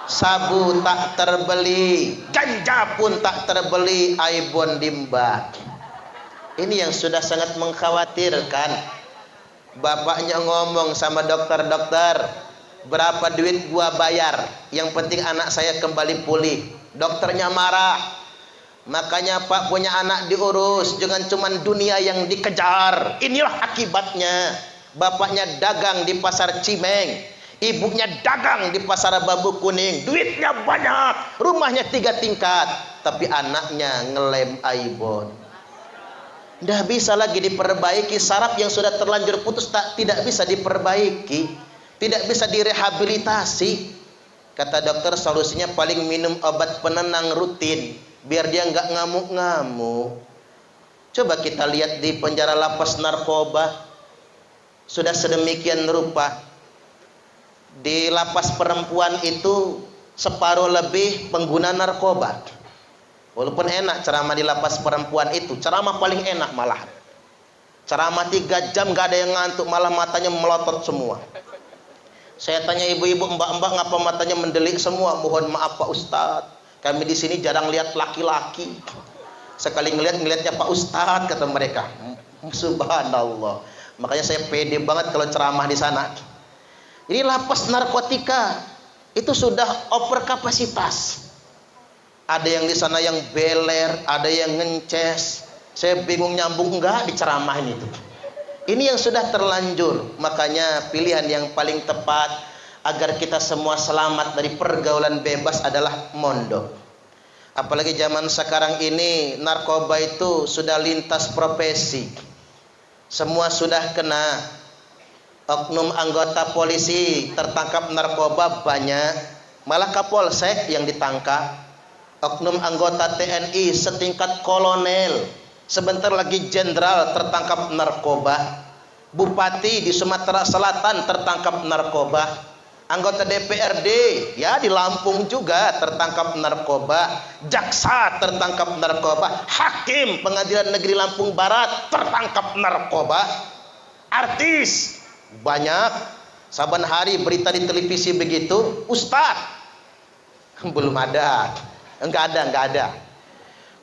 Sabu tak terbeli, ganja pun tak terbeli, Aibon dimba. Ini yang sudah sangat mengkhawatirkan. Bapaknya ngomong sama dokter-dokter, berapa duit gua bayar, yang penting anak saya kembali pulih. Dokternya marah. Makanya Pak punya anak diurus, jangan cuma dunia yang dikejar. Inilah akibatnya. Bapaknya dagang di pasar Cimeng, ibunya dagang di pasar Bambu Kuning, duitnya banyak, rumahnya 3 tingkat, tapi anaknya ngelem Aibon. Nggak bisa lagi diperbaiki. Saraf yang sudah terlanjur putus tidak bisa diperbaiki, tidak bisa direhabilitasi. Kata dokter solusinya paling minum obat penenang rutin biar dia nggak ngamuk-ngamuk. Coba kita lihat di penjara lapas narkoba, sudah sedemikian rupa. Di lapas perempuan itu separuh lebih pengguna narkoba. Walaupun enak ceramah di lapas perempuan itu, ceramah paling enak malah. Ceramah 3 jam gak ada yang ngantuk, malah matanya melotot semua. Saya tanya ibu-ibu, mbak-mbak ngapa matanya mendelik semua? Mohon maaf Pak Ustadz, kami di sini jarang lihat laki-laki. Sekali ngelihatnya Pak Ustadz, kata mereka. Subhanallah. Makanya saya pede banget kalau ceramah di sana. Ini lapas narkotika itu sudah over kapasitas. Ada yang di sana yang beler, ada yang ngences. Saya bingung nyambung enggak diceramahin itu. Ini yang sudah terlanjur. Makanya pilihan yang paling tepat agar kita semua selamat dari pergaulan bebas adalah mondok. Apalagi zaman sekarang ini narkoba itu sudah lintas profesi. Semua sudah kena. Oknum anggota polisi tertangkap narkoba banyak, malah Kapolsek yang ditangkap. Oknum anggota TNI setingkat kolonel, sebentar lagi jenderal tertangkap narkoba. Bupati di Sumatera Selatan tertangkap narkoba. Anggota DPRD ya di Lampung juga tertangkap narkoba. Jaksa tertangkap narkoba. Hakim Pengadilan Negeri Lampung Barat tertangkap narkoba. artis banyak. Saban hari berita di televisi begitu, ustaz belum ada. Enggak ada.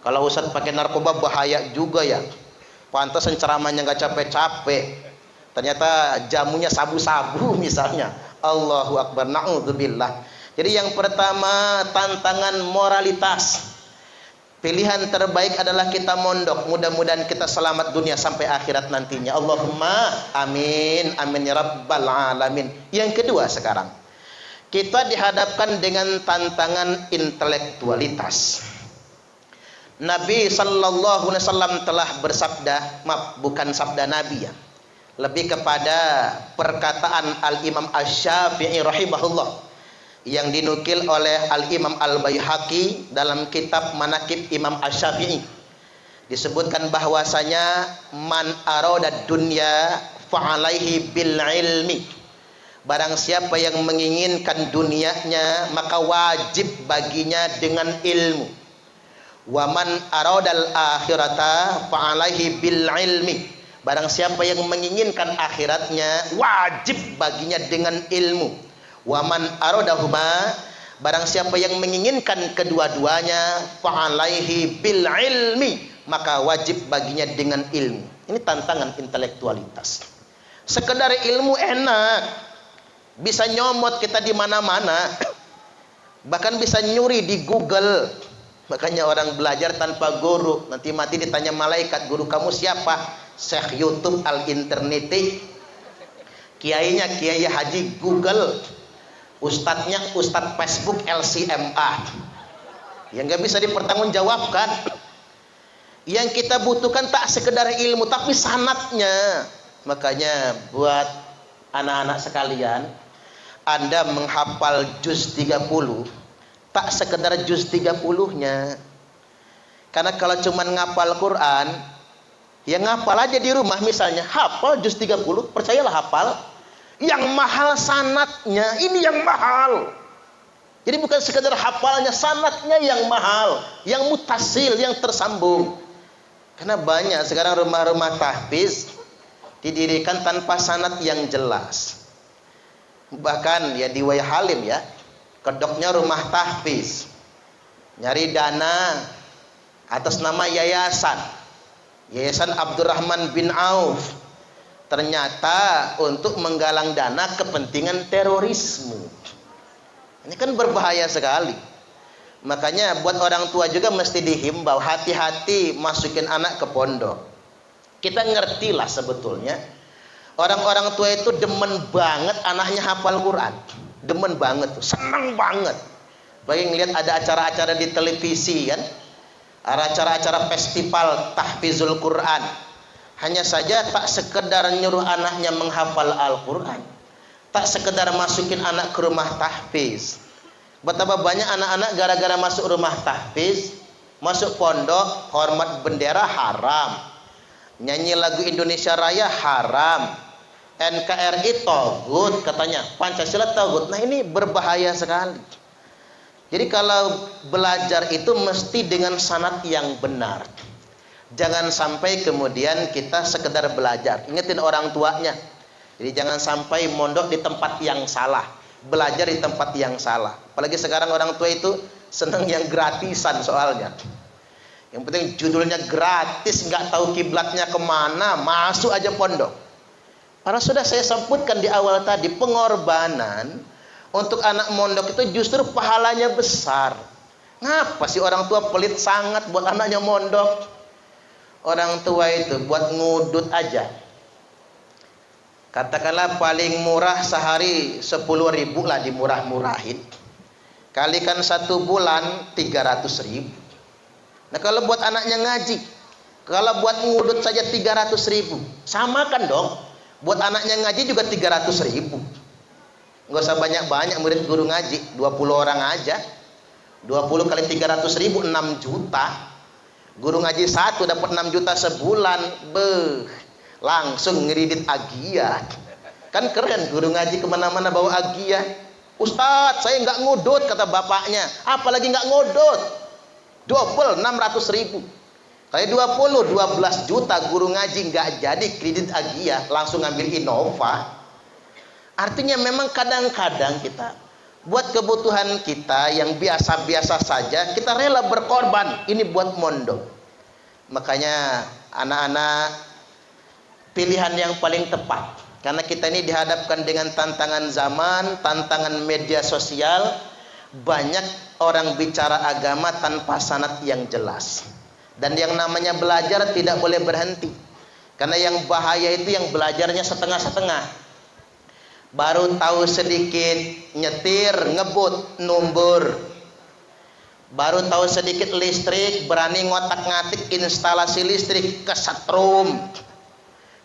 Kalau ustaz pakai narkoba bahaya juga ya. Pantasan ceramahnya enggak capek-capek. Ternyata jamunya sabu-sabu misalnya. Allahu akbar, na'udzubillah. Jadi yang pertama, tantangan moralitas. Pilihan terbaik adalah kita mondok. Mudah-mudahan kita selamat dunia sampai akhirat nantinya. Allahumma amin, amin ya rabbal alamin. Yang kedua sekarang, kita dihadapkan dengan tantangan intelektualitas. Nabi sallallahu alaihi wasallam telah bersabda, maaf, bukan sabda Nabi ya, lebih kepada perkataan Al-Imam Asy-Syafi'i rahimahullah yang dinukil oleh Al-Imam Al-Baihaqi dalam kitab Manaqib Imam Asy-Syafi'i. Disebutkan bahwasanya man arada dunya fa'alaihi bil ilmi. Barang siapa yang menginginkan dunianya, maka wajib baginya dengan ilmu. Wa man aradal akhirata fa'alaihi bil ilmi. Barang siapa yang menginginkan akhiratnya, wajib baginya dengan ilmu. Wa man aradahuma, barang siapa yang menginginkan kedua-duanya, fa'alaihi bil ilmi, maka wajib baginya dengan ilmu. Ini tantangan intelektualitas. Sekedar ilmu enak, bisa nyomot kita di mana-mana, bahkan bisa nyuri di Google. Makanya orang belajar tanpa guru, nanti mati ditanya malaikat, guru kamu siapa? Syekh YouTube al-interneti, kiainya Kiai Haji Google, ustadznya Ustadz Facebook LCMA, yang nggak bisa dipertanggungjawabkan. Yang kita butuhkan tak sekedar ilmu, tapi sanatnya. Makanya buat anak-anak sekalian, Anda menghafal juz 30, tak sekedar juz 30-nya. Karena kalau cuma ngapal Quran, ya ngapal aja di rumah misalnya, hafal juz 30, percayalah hafal. Yang mahal sanatnya, ini yang mahal. Jadi bukan sekedar hafalnya, sanatnya yang mahal, yang mutasil, yang tersambung. Karena banyak sekarang rumah-rumah tahfiz didirikan tanpa sanad yang jelas. Bahkan ya di Wai Halim ya, kedoknya rumah tahfiz, nyari dana atas nama yayasan Abdurrahman bin Auf, ternyata untuk menggalang dana kepentingan terorisme. Ini kan berbahaya sekali. Makanya buat orang tua juga mesti dihimbau, hati-hati masukin anak ke pondok. Kita ngertilah sebetulnya orang-orang tua itu demen banget anaknya hafal Quran, demen banget tuh, senang banget. Bagi ngelihat ada acara-acara di televisi kan, acara-acara festival tahfizul Quran, hanya saja tak sekedar nyuruh anaknya menghafal Al-Quran, tak sekedar masukin anak ke rumah tahfiz. Betapa banyak anak-anak gara-gara masuk rumah tahfiz, masuk pondok, hormat bendera haram, nyanyi lagu Indonesia Raya haram, NKRI togut katanya, Pancasila togut. Nah ini berbahaya sekali. Jadi kalau belajar itu mesti dengan sanad yang benar. Jangan sampai kemudian kita sekedar belajar, ingetin orang tuanya. Jadi jangan sampai mondok di tempat yang salah, belajar di tempat yang salah. Apalagi sekarang orang tua itu senang yang gratisan soalnya. Yang penting judulnya gratis, nggak tahu kiblatnya kemana, masuk aja pondok. Karena sudah saya sebutkan di awal tadi, pengorbanan untuk anak mondok itu justru pahalanya besar. Ngapa sih orang tua pelit sangat buat anaknya mondok? Orang tua itu buat ngudut aja, katakanlah paling murah sehari 10.000 lah, dimurah-murahin, kalikan 1 bulan 300.000. Nah kalau buat anaknya ngaji, kalau buat ngudut saja 300.000, samakan dong. Buat anaknya ngaji juga 300.000. Nggak usah banyak-banyak murid guru ngaji, 20 orang aja, 20 kali 300.000 6 juta. Guru ngaji satu dapat 6 juta sebulan, langsung ngeridit agia. Kan keren, guru ngaji kemana-mana bawa agia. Ustadz saya nggak ngudut, kata bapaknya. Apalagi nggak ngudut, double 600.000. Kali 12 juta guru ngaji nggak jadi kredit Agia, langsung ngambil Innova. Artinya memang kadang-kadang kita buat kebutuhan kita yang biasa-biasa saja kita rela berkorban ini buat mondok. Makanya anak-anak, pilihan yang paling tepat, karena kita ini dihadapkan dengan tantangan zaman, tantangan media sosial, banyak orang bicara agama tanpa sanad yang jelas. Dan yang namanya belajar tidak boleh berhenti, karena yang bahaya itu yang belajarnya setengah-setengah. Baru tahu sedikit nyetir, ngebut, numbur. Baru tahu sedikit listrik, berani ngotak-ngatik instalasi listrik, kesetrum.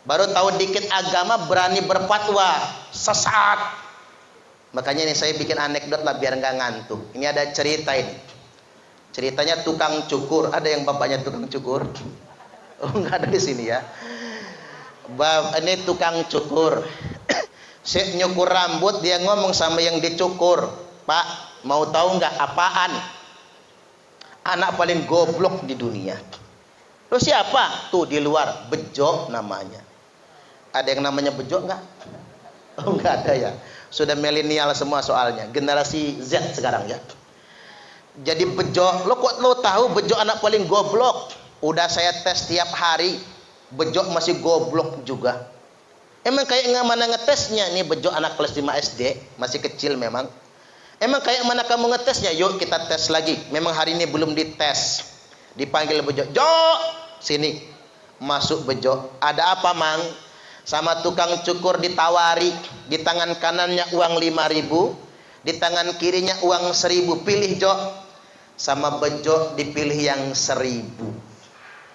Baru tahu dikit agama, berani berfatwa, sesat. Makanya ini saya bikin anekdot lah biar nggak ngantuk. Ini ada cerita ini. Ceritanya tukang cukur. Ada yang bapaknya tukang cukur? Oh, nggak ada di sini ya. Ini tukang cukur. Si nyukur rambut, dia ngomong sama yang dicukur, "Pak, mau tahu nggak apaan anak paling goblok di dunia?" "Lo siapa?" "Tuh di luar, Bejo namanya." Ada yang namanya Bejo nggak? Oh, nggak ada ya. Sudah milenial semua soalnya, generasi Z sekarang ya. Jadi Bejo, lo kok lo tahu Bejo anak paling goblok? Udah saya tes tiap hari, Bejo masih goblok juga. Emang kayak nggak mana ngetesnya? Nih Bejo anak kelas 5 SD, masih kecil memang. Emang kayak mana kamu ngetesnya? Yuk kita tes lagi. Memang hari ini belum dites. Dipanggil Bejo, "Jo, sini." Masuk Bejo. "Ada apa, Mang?" Sama tukang cukur ditawari. Di tangan kanannya uang 5.000, di tangan kirinya uang 1.000. "Pilih, Jo." Sama Bejo dipilih yang 1.000.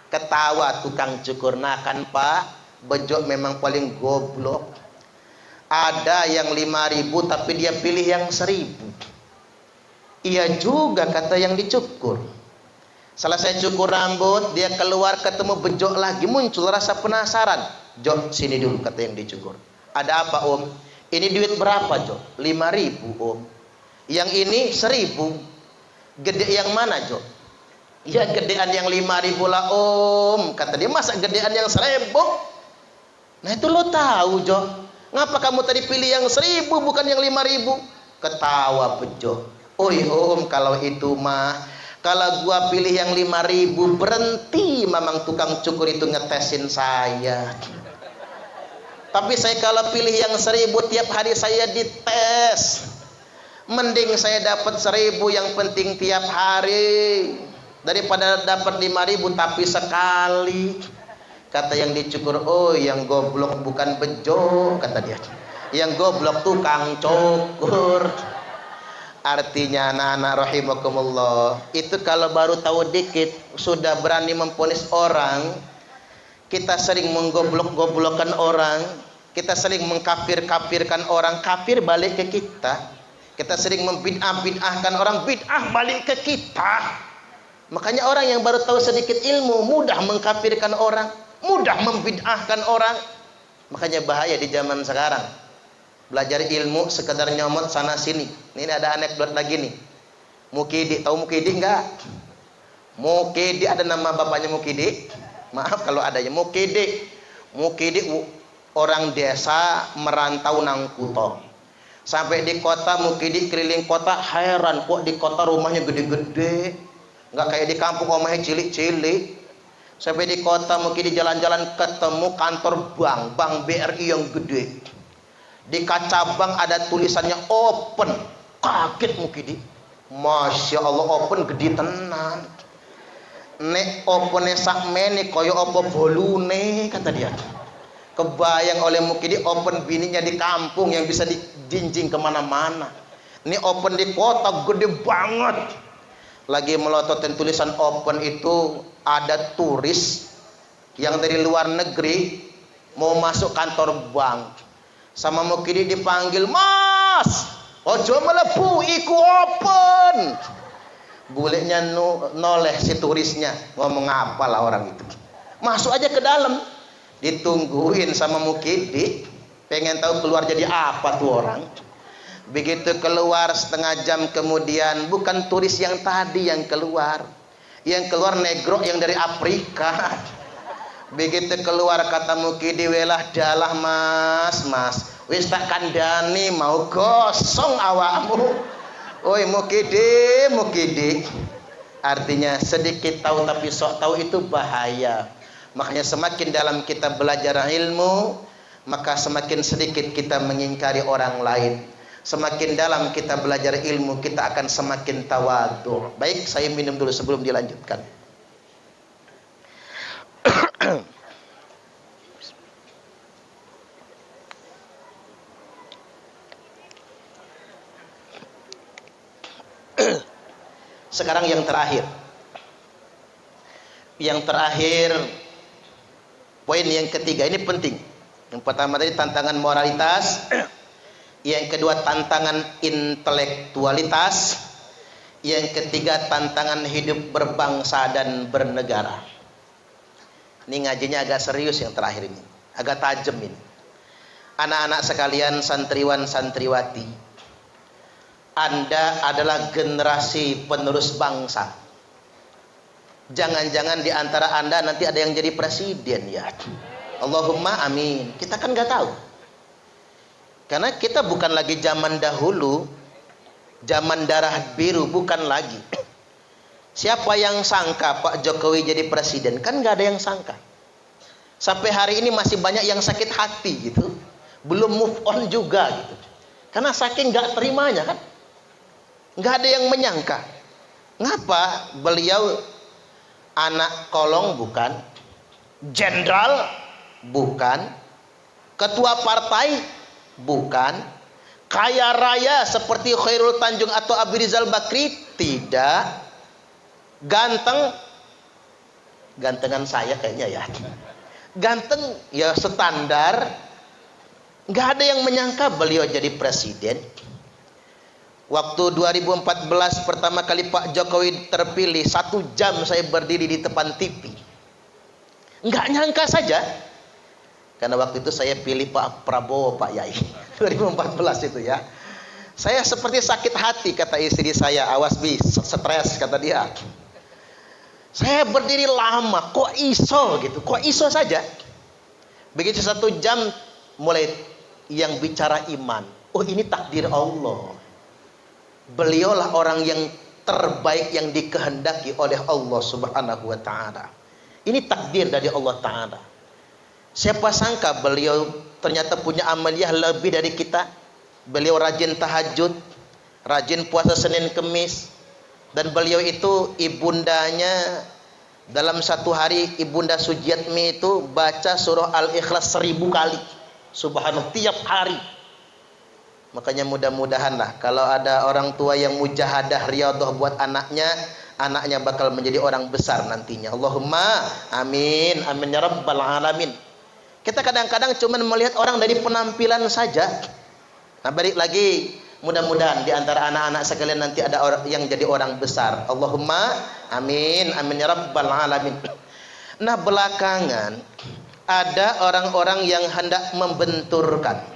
Ketawa tukang cukur. "Nah kan Pak, Bejo memang paling goblok. Ada yang 5.000 tapi dia pilih yang 1.000. Iya juga kata yang dicukur. Selesai cukur rambut, dia keluar ketemu Bejo lagi, muncul rasa penasaran. "Jo, sini dulu," kata yang dicukur. "Ada apa, Om?" "Ini duit berapa, Jo?" 5.000, Om." "Yang ini 1.000. Gede yang mana, Jo?" "Ya gedean yang 5.000 lah, Om." Kata dia, "Masa gedean yang 1.000? Nah itu lo tahu, Jo. Ngapa kamu tadi pilih yang 1.000 bukan yang 5.000? Ketawa Bejo. "Oi Om, kalau itu mah, kalau gua pilih yang 5.000 berhenti mamang tukang cukur itu ngetesin saya. Tapi saya kalau pilih yang 1.000 tiap hari saya dites. Mending saya dapat 1.000 yang penting tiap hari daripada dapat 5.000 tapi sekali." Kata yang dicukur, "Oh, yang goblok bukan Bejo," kata dia. "Yang goblok tukang cukur." Artinya anak-anak rahimakumullah, itu kalau baru tahu dikit sudah berani memponis orang. Kita sering menggoblok-goblokkan orang, kita sering mengkafir-kafirkan orang, kafir balik ke kita. Kita sering membid'ah-bid'ahkan orang, bid'ah balik ke kita. Makanya orang yang baru tahu sedikit ilmu mudah mengkafirkan orang, mudah membid'ahkan orang. Makanya bahaya di zaman sekarang. Belajar ilmu sekedar nyomot sana sini. Ini ada anekdot lagi nih. Mukidi, tahu Mukidi enggak? Mukidi, ada nama bapaknya Mukidi? Maaf kalau adanya. Mukidi orang desa merantau nang Kuto. Sampai di kota Mukidi keliling kota, heran kok di kota rumahnya gede-gede. Enggak kayak di kampung rumahnya cilik-cilik. Sampai di kota Mukidi jalan-jalan ketemu kantor bank BRI yang gede. Di kaca bank ada tulisannya open. Kaget Mukidi. Masya Allah, open gede tenan. Nek opene sakmene kaya apa bolune, kata dia. Kebayang oleh Mukidi open bininya di kampung yang bisa dijinjing kemana-mana. Ini open di kota gede banget. Lagi melototin tulisan open itu, ada turis yang dari luar negeri mau masuk kantor bank. Sama Mukidi dipanggil, "Mas, ojo melebu, iku open." Bulenya noleh si turisnya, ngomong apa lah orang itu. Masuk aja ke dalam, ditungguin sama Mukidi, pengen tahu keluar jadi apa tuh orang. Begitu keluar setengah jam kemudian, bukan turis yang tadi yang keluar. Yang keluar negro yang dari Afrika. Begitu keluar kata Mukidi, welah dalah mas wis tak kandani mau gosong awakmu. Oi Mukidi. Artinya sedikit tahu tapi sok tahu itu bahaya. Makanya semakin dalam kita belajar ilmu, maka semakin sedikit kita mengingkari orang lain. Semakin dalam kita belajar ilmu, kita akan semakin tawadhu. Baik, saya minum dulu sebelum dilanjutkan. Sekarang yang terakhir. Yang terakhir, poin yang ketiga, ini penting. Yang pertama tadi tantangan moralitas, yang kedua tantangan intelektualitas, yang ketiga tantangan hidup berbangsa dan bernegara. Ini ngajinya agak serius yang terakhir ini, agak tajam ini. Anak-anak sekalian, santriwan santriwati, Anda adalah generasi penerus bangsa. Jangan-jangan di antara Anda nanti ada yang jadi presiden ya. Allahumma amin. Kita kan nggak tahu. Karena kita bukan lagi zaman dahulu, zaman darah biru, bukan lagi. Siapa yang sangka Pak Jokowi jadi presiden? Kan nggak ada yang sangka. Sampai hari ini masih banyak yang sakit hati gitu, belum move on juga gitu. Karena saking nggak terimanya kan, nggak ada yang menyangka. Ngapa beliau anak kolong bukan, jenderal bukan, ketua partai bukan, kaya raya seperti Khairul Tanjung atau Abi Rizal Bakri tidak, gantengan saya kayaknya ya, ganteng ya standar. Nggak ada yang menyangka beliau jadi presiden. Waktu 2014 pertama kali Pak Jokowi terpilih, 1 jam saya berdiri di depan TV. Nggak nyangka saja. Karena waktu itu saya pilih Pak Prabowo, Pak Yai. 2014 itu ya. Saya seperti sakit hati, kata istri saya. Awas bi, stres kata dia. Saya berdiri lama, kok iso gitu. Kok iso saja. Begitu 1 jam mulai yang bicara iman. Oh ini takdir Allah. Beliaulah orang yang terbaik yang dikehendaki oleh Allah Subhanahu wa ta'ala. Ini takdir dari Allah ta'ala. Siapa sangka beliau ternyata punya amaliyah lebih dari kita. Beliau rajin tahajud, rajin puasa Senin Kemis, dan beliau itu ibundanya dalam 1 hari, Ibunda Sujiatmi itu baca surah Al-Ikhlas 1000 kali. Subhanallah, tiap hari. Makanya mudah-mudahan lah kalau ada orang tua yang mujahadah riyadhah buat anaknya, anaknya bakal menjadi orang besar nantinya. Allahumma amin, amin ya rabbal alamin. Kita kadang-kadang cuma melihat orang dari penampilan saja. Nah balik lagi, mudah-mudahan di antara anak-anak sekalian nanti ada orang yang jadi orang besar. Allahumma amin, amin ya rabbal alamin. Nah belakangan ada orang-orang yang hendak membenturkan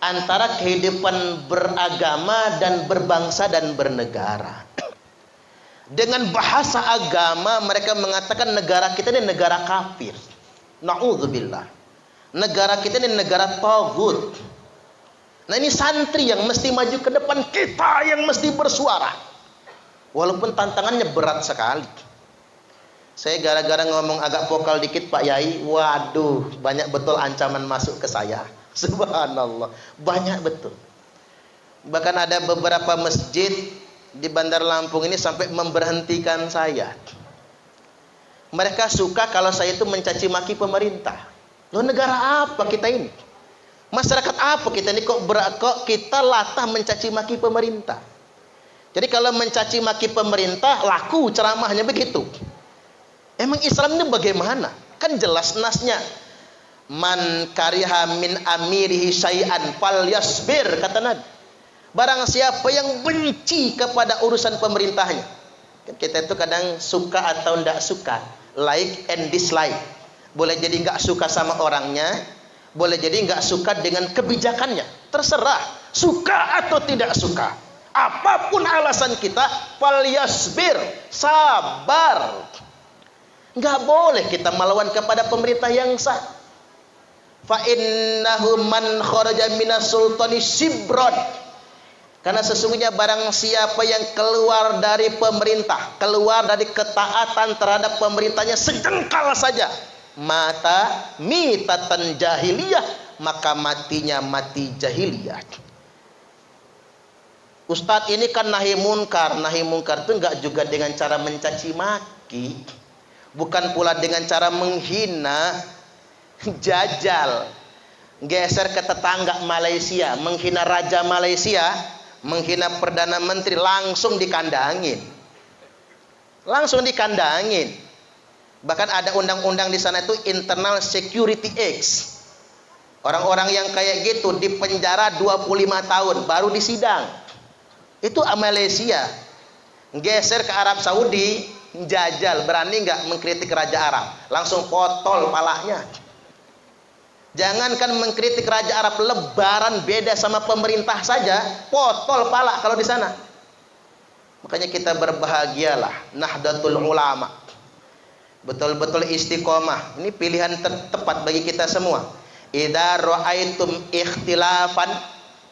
antara kehidupan beragama dan berbangsa dan bernegara. Dengan bahasa agama mereka mengatakan negara kita ini negara kafir. Na'udzubillah. Negara kita ini negara taghut. Nah ini santri yang mesti maju ke depan, kita yang mesti bersuara. Walaupun tantangannya berat sekali. Saya gara-gara ngomong agak vokal dikit Pak Yai, waduh banyak betul ancaman masuk ke saya. Subhanallah, banyak betul. Bahkan ada beberapa masjid di Bandar Lampung ini sampai memberhentikan saya. Mereka suka kalau saya itu mencaci maki pemerintah. Loh negara apa kita ini? Masyarakat apa kita ini kok kita latah mencaci maki pemerintah? Jadi kalau mencaci maki pemerintah laku ceramahnya begitu. Emang Islam ini bagaimana? Kan jelas nasnya. Man kariha min amirihi syai'an falyasbir, kata Nabi. Barang siapa yang benci kepada urusan pemerintahnya. Kita itu kadang suka atau tidak suka, like and dislike. Boleh jadi nggak suka sama orangnya, boleh jadi nggak suka dengan kebijakannya. Terserah, suka atau tidak suka. Apapun alasan kita, falyasbir, sabar. Nggak boleh kita melawan kepada pemerintah yang sah. Fa innahu man kharaja minas sultani shibron. Karena sesungguhnya barang siapa yang keluar dari pemerintah, keluar dari ketaatan terhadap pemerintahnya sejengkal saja, mata mitatan jahiliyah, maka matinya mati jahiliyah. Ustadz, ini kan nahi munkar. Nahi munkar itu enggak juga dengan cara mencaci maki, bukan pula dengan cara menghina, jajal, geser ke tetangga Malaysia, menghina raja Malaysia, menghina perdana menteri, langsung dikandangin. Langsung dikandangin. Bahkan ada undang-undang di sana itu Internal Security Act. Orang-orang yang kayak gitu dipenjara 25 tahun baru disidang. Itu Malaysia. Geser ke Arab Saudi, jajal, berani nggak mengkritik Raja Arab, langsung potol palanya. Jangankan mengkritik Raja Arab, lebaran beda sama pemerintah saja, potol pala kalau di sana. Makanya kita berbahagialah, Nahdlatul Ulama. Betul-betul istiqomah. Ini pilihan tepat bagi kita semua. Idza ra'aitum ikhtilafan,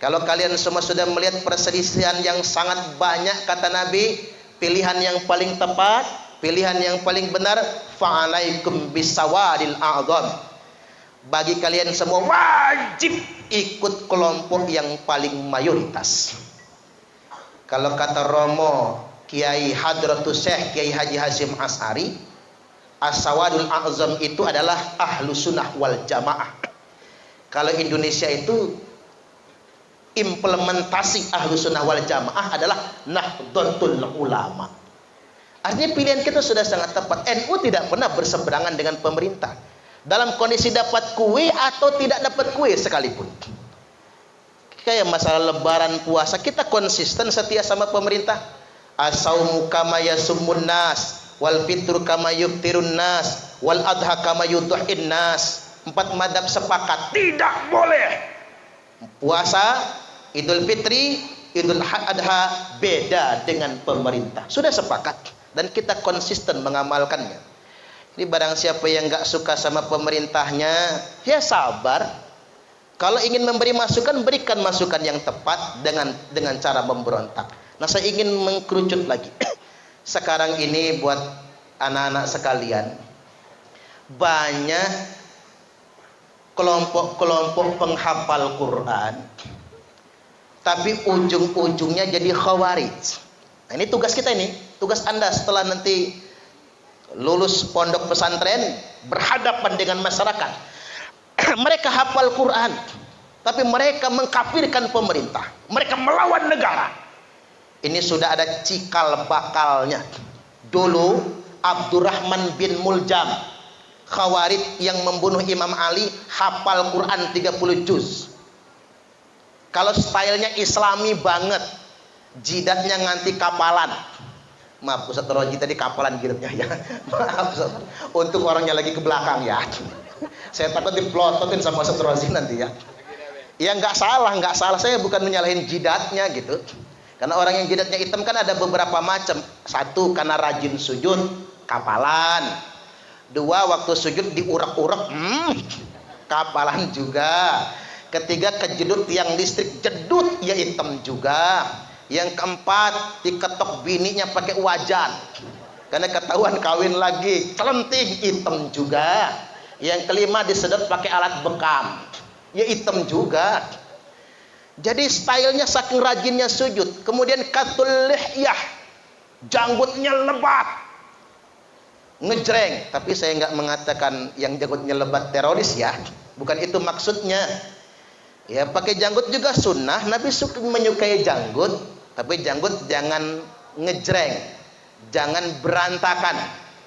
kalau kalian semua sudah melihat perselisihan yang sangat banyak, kata Nabi, pilihan yang paling tepat, pilihan yang paling benar, fa'alaikum bisawadil a'dham. Bagi kalian semua wajib ikut kelompok yang paling mayoritas. Kalau kata Romo Kiai Hadratus Syekh Kiai Haji Hasyim Asy'ari, as-sawadul a'zam itu adalah ahlu sunnah wal jamaah. Kalau Indonesia itu implementasi ahlu sunnah wal jamaah adalah Nahdlatul Ulama. Artinya pilihan kita sudah sangat tepat. NU tidak pernah berseberangan dengan pemerintah dalam kondisi dapat kue atau tidak dapat kue sekalipun. Kayak masalah lebaran puasa, kita konsisten setia sama pemerintah. As-saumu kama yasummun nas, wal fitru kama yuftirun nas, wal adha kama yudhin nas. 4 madhab sepakat tidak boleh puasa Idul Fitri, Idul Adha beda dengan pemerintah. Sudah sepakat dan kita konsisten mengamalkannya. Ini barang siapa yang nggak suka sama pemerintahnya, ya sabar. Kalau ingin memberi masukan, berikan masukan yang tepat dengan cara memberontak. Nah, saya ingin mengkerucut lagi. Sekarang ini buat anak-anak sekalian, banyak kelompok-kelompok penghafal Quran, tapi ujung-ujungnya jadi khawarij. Nah, ini tugas kita, ini tugas Anda setelah nanti lulus pondok pesantren, berhadapan dengan masyarakat. Mereka hafal Quran, tapi mereka mengkafirkan pemerintah, mereka melawan negara. Ini sudah ada cikal bakalnya. Dulu Abdurrahman bin Muljam, khawarij yang membunuh Imam Ali, hafal Quran 30 juz. Kalau stylenya islami banget, jidatnya nganti kapalan. Maaf Ustaz Roji tadi kapalan giretnya ya. Maaf Ustaz. Untuk orangnya lagi ke belakang ya. Saya takut diplototin sama Ustaz Roji nanti ya. Ya nggak salah. Saya bukan menyalahin jidatnya gitu. Karena orang yang jidatnya hitam kan ada beberapa macam. 1 karena rajin sujud, kapalan. 2 waktu sujud diurak-urak, kapalan juga. 3 kejedut tiang listrik, jedut ya hitam juga. Yang 4 diketok bininya pakai wajan karena ketahuan kawin lagi, celenting, hitam juga. Yang 5 disedot pakai alat bekam, ya hitam juga. Jadi stylenya saking rajinnya sujud. Kemudian katul lihyah, janggutnya lebat, ngejreng. Tapi saya nggak mengatakan yang janggutnya lebat teroris ya, bukan itu maksudnya. Ya pakai janggut juga sunnah, Nabi menyukai janggut. Tapi janggut jangan ngejreng, jangan berantakan,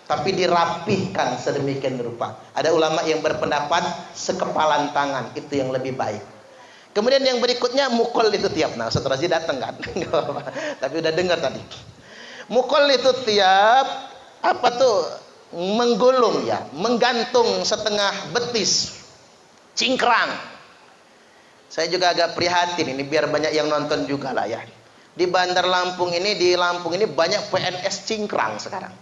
tapi dirapihkan sedemikian rupa. Ada ulama yang berpendapat sekepalan tangan itu yang lebih baik. Kemudian yang berikutnya mukul itu tiap. Nah, Ustaz Razi datang kan? Tapi udah dengar tadi. Mukul itu tiap apa tuh? Menggulung ya, menggantung setengah betis, cingkrang. Saya juga agak prihatin ini, biar banyak yang nonton juga lah ya. Di Bandar Lampung ini, di Lampung ini banyak PNS cingkrang sekarang.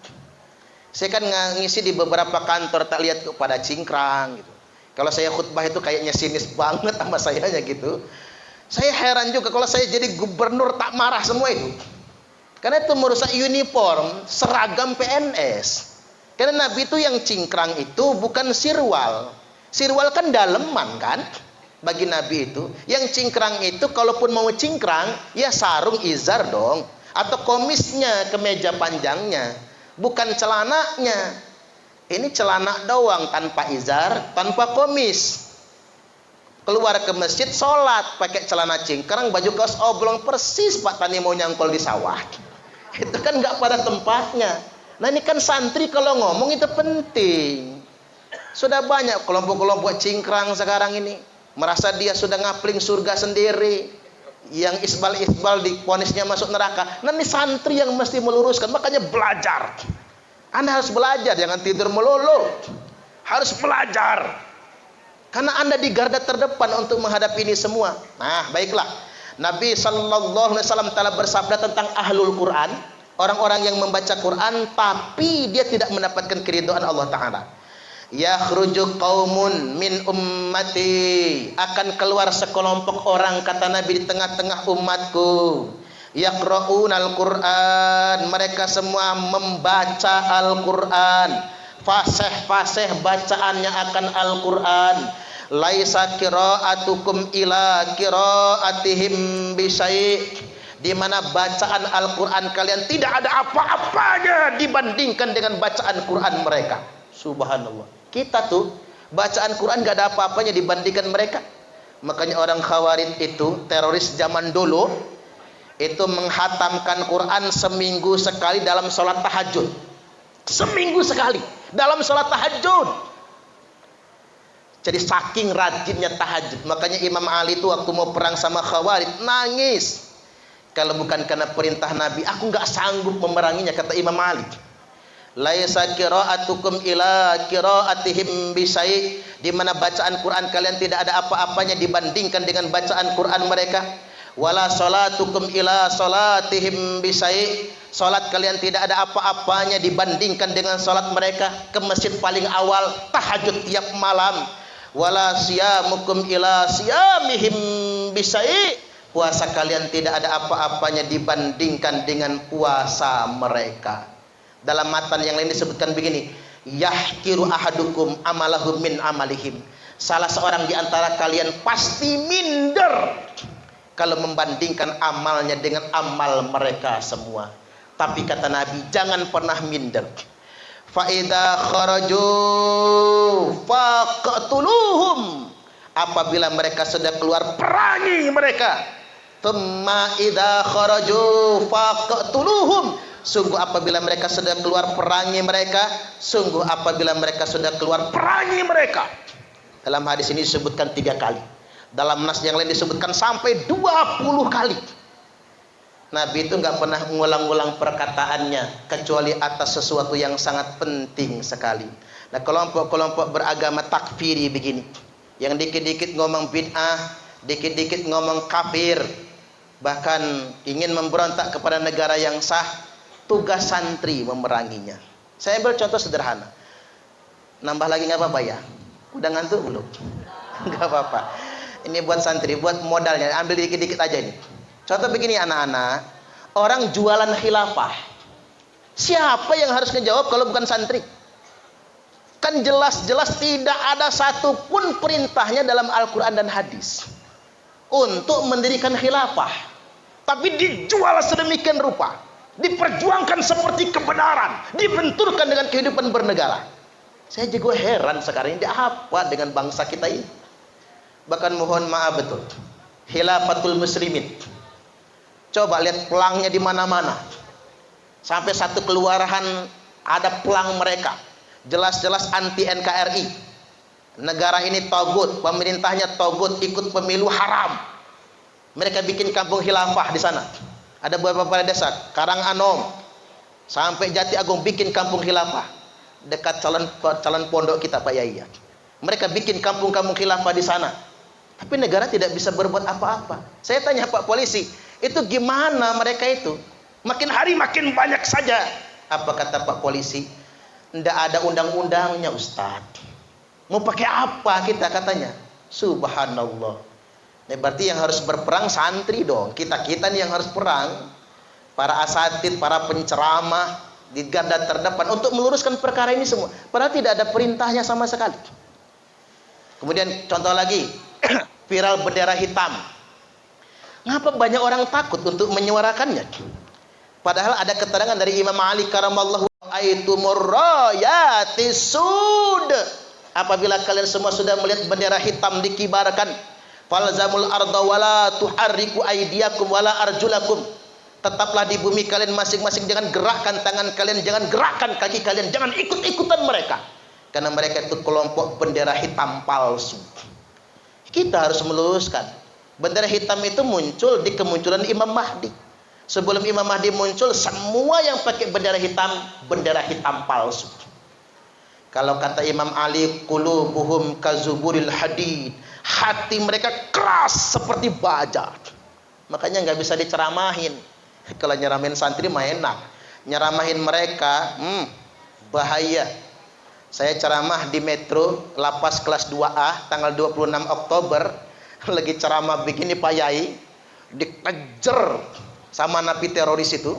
Saya kan ngisi di beberapa kantor, tak lihat pada cingkrang gitu. Kalau saya khutbah itu kayaknya sinis banget sama sayanya gitu. Saya heran juga kalau saya jadi gubernur tak marah semua itu. Karena itu merusak uniform, seragam PNS. Karena Nabi itu yang cingkrang itu bukan sirwal. Sirwal kan daleman kan? Bagi Nabi itu, yang cingkrang itu kalaupun mau cingkrang, ya sarung izar dong, atau komisnya, kemeja panjangnya, bukan celananya. Ini celana doang, tanpa izar, tanpa komis. Keluar ke masjid, sholat, pakai celana cingkrang, baju kaos oblong persis Pak Tani mau nyangkol di sawah. Itu kan nggak pada tempatnya. Nah ini kan santri kalau ngomong itu penting. Sudah banyak kelompok-kelompok cingkrang sekarang ini. Merasa dia sudah ngapling surga sendiri, yang isbal-isbal diponisnya masuk neraka. Nah ini santri yang mesti meluruskan. Makanya belajar. Anda harus belajar, jangan tidur melulu. Harus belajar. Karena Anda di garda terdepan untuk menghadapi ini semua. Nah baiklah, Nabi SAW telah bersabda tentang ahlul Quran, orang-orang yang membaca Quran tapi dia tidak mendapatkan keridhaan Allah Ta'ala. Yakhruju qaumun min ummati, akan keluar sekelompok orang kata Nabi di tengah-tengah umatku, yaqra'unal Qur'an, mereka semua membaca Al-Qur'an, fasih-fasih bacaannya akan Al-Qur'an, laisa qira'atukum ila qira'atihim bisyai', di mana bacaan Al-Qur'an kalian tidak ada apa-apanya dibandingkan dengan bacaan Quran mereka. Subhanallah. Kita tuh bacaan Quran gak ada apa-apanya dibandingkan mereka. Makanya orang Khawarij itu, teroris zaman dulu, itu menghatamkan Quran seminggu sekali dalam sholat tahajud. Seminggu sekali dalam sholat tahajud. Jadi saking rajinnya tahajud. Makanya Imam Ali itu waktu mau perang sama Khawarij nangis. Kalau bukan karena perintah Nabi, aku gak sanggup memeranginya, kata Imam Ali. Laisa qira'atukum ila qira'atihim bisyai', di mana bacaan Quran kalian tidak ada apa-apanya dibandingkan dengan bacaan Quran mereka. Wala salatukum ila salatihim bisyai', salat kalian tidak ada apa-apanya dibandingkan dengan salat mereka. Ke masjid paling awal, tahajud tiap malam. Wala siyamukum ila siyamihim bisyai', puasa kalian tidak ada apa-apanya dibandingkan dengan puasa mereka. Dalam matan yang lain disebutkan begini, yahkiru ahadukum amalahum min amalihim, salah seorang di antara kalian pasti minder kalau membandingkan amalnya dengan amal mereka semua. Tapi kata Nabi, jangan pernah minder. Fa idza kharaju faqtuluhum, apabila mereka sudah keluar, perangi mereka. Tsumma idza kharaju faqtuluhum, sungguh apabila mereka sudah keluar, perangi mereka. Sungguh apabila mereka sudah keluar, perangi mereka. Dalam hadis ini disebutkan 3 kali. Dalam nas yang lain disebutkan sampai 20 kali. Nabi itu nggak pernah mengulang-ulang perkataannya kecuali atas sesuatu yang sangat penting sekali. Nah, kelompok-kelompok beragama takfiri begini, yang dikit-dikit ngomong bid'ah, dikit-dikit ngomong kafir, bahkan ingin memberontak kepada negara yang sah. Tugas santri memeranginya. Saya ambil contoh sederhana. Nambah lagi nggak apa-apa ya? Udah ngantuk belum? Nggak apa-apa. Ini buat santri, buat modalnya. Ambil dikit-dikit aja ini. Contoh begini anak-anak. Orang jualan khilafah. Siapa yang harus ngejawab kalau bukan santri? Kan jelas-jelas tidak ada satupun perintahnya dalam Al-Quran dan hadis untuk mendirikan khilafah. Tapi dijual sedemikian rupa, diperjuangkan seperti kebenaran, dibenturkan dengan kehidupan bernegara. Saya juga heran sekarang ini apa dengan bangsa kita ini. Bahkan mohon maaf betul, khilafatul muslimin, coba lihat pelangnya di mana-mana. Sampai satu kelurahan ada pelang mereka, jelas-jelas anti NKRI. Negara ini togut, pemerintahnya togut, ikut pemilu haram. Mereka bikin kampung khilafah di sana. Ada beberapa desa, Karanganom sampai Jati Agung bikin kampung khilafah dekat calon pondok kita Pak Yai. Mereka bikin kampung-kampung khilafah di sana. Tapi negara tidak bisa berbuat apa-apa. Saya tanya Pak polisi, Itu gimana mereka itu? Makin hari makin banyak saja. Apa kata Pak Polisi? Nggak ada undang-undangnya Ustadz. Mau pakai apa kita katanya? Subhanallah. Ini berarti yang harus berperang santri dong. Kita-kita nih yang harus perang. Para asatid, para penceramah di garda terdepan untuk meluruskan perkara ini semua. Padahal tidak ada perintahnya sama sekali. Kemudian contoh lagi, viral bendera hitam. Ngapa banyak orang takut untuk menyuarakannya? Padahal ada keterangan dari Imam Ali karamallahu aitumur rayatis sud. Apabila kalian semua sudah melihat bendera hitam dikibarkan, falzamul arda wala tuharriku aydiyakum wala arjulakum. Tetaplah di bumi kalian masing-masing, jangan gerakkan tangan kalian, jangan gerakkan kaki kalian, jangan ikut-ikutan mereka. Karena mereka itu kelompok bendera hitam palsu. Kita harus meluruskan. Bendera hitam itu muncul di kemunculan Imam Mahdi. Sebelum Imam Mahdi muncul, semua yang pakai bendera hitam palsu. Kalau kata Imam Ali, qulubuhum kazuburil hadid. Hati mereka keras seperti baja. Makanya nggak bisa diceramahin. Kalau nyeramahin santri mah enak. Nyeramahin mereka, bahaya. Saya ceramah di Metro, lapas kelas 2A, tanggal 26 Oktober. Lagi ceramah begini Pak Yai, dikejar sama napi teroris itu.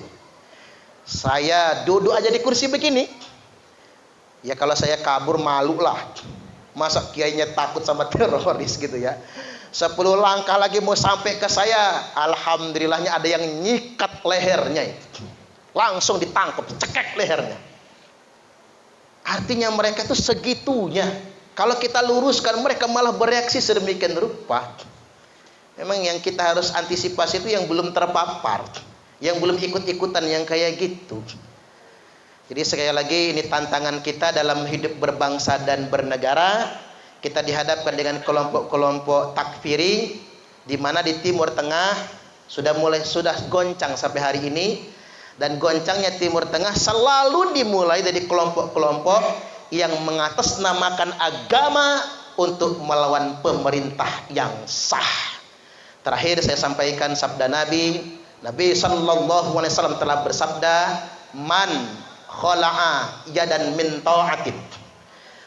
Saya duduk aja di kursi begini. Ya kalau saya kabur malu lah. Masa kiainya takut sama teroris gitu ya. 10 langkah lagi mau sampai ke saya, alhamdulillahnya ada yang nyikat lehernya itu. Langsung ditangkap, cekek lehernya. Artinya mereka itu segitunya. Kalau kita luruskan, mereka malah bereaksi sedemikian rupa. Memang yang kita harus antisipasi itu yang belum terpapar, yang belum ikut-ikutan yang kayak gitu. Jadi sekali lagi ini tantangan kita dalam hidup berbangsa dan bernegara. Kita dihadapkan dengan kelompok-kelompok takfiri, di mana di Timur Tengah sudah goncang sampai hari ini. Dan goncangnya Timur Tengah selalu dimulai dari kelompok-kelompok yang mengatasnamakan agama untuk melawan pemerintah yang sah. Terakhir saya sampaikan sabda Nabi sallallahu alaihi wasallam telah bersabda, man khala'a yadan min ta'atin.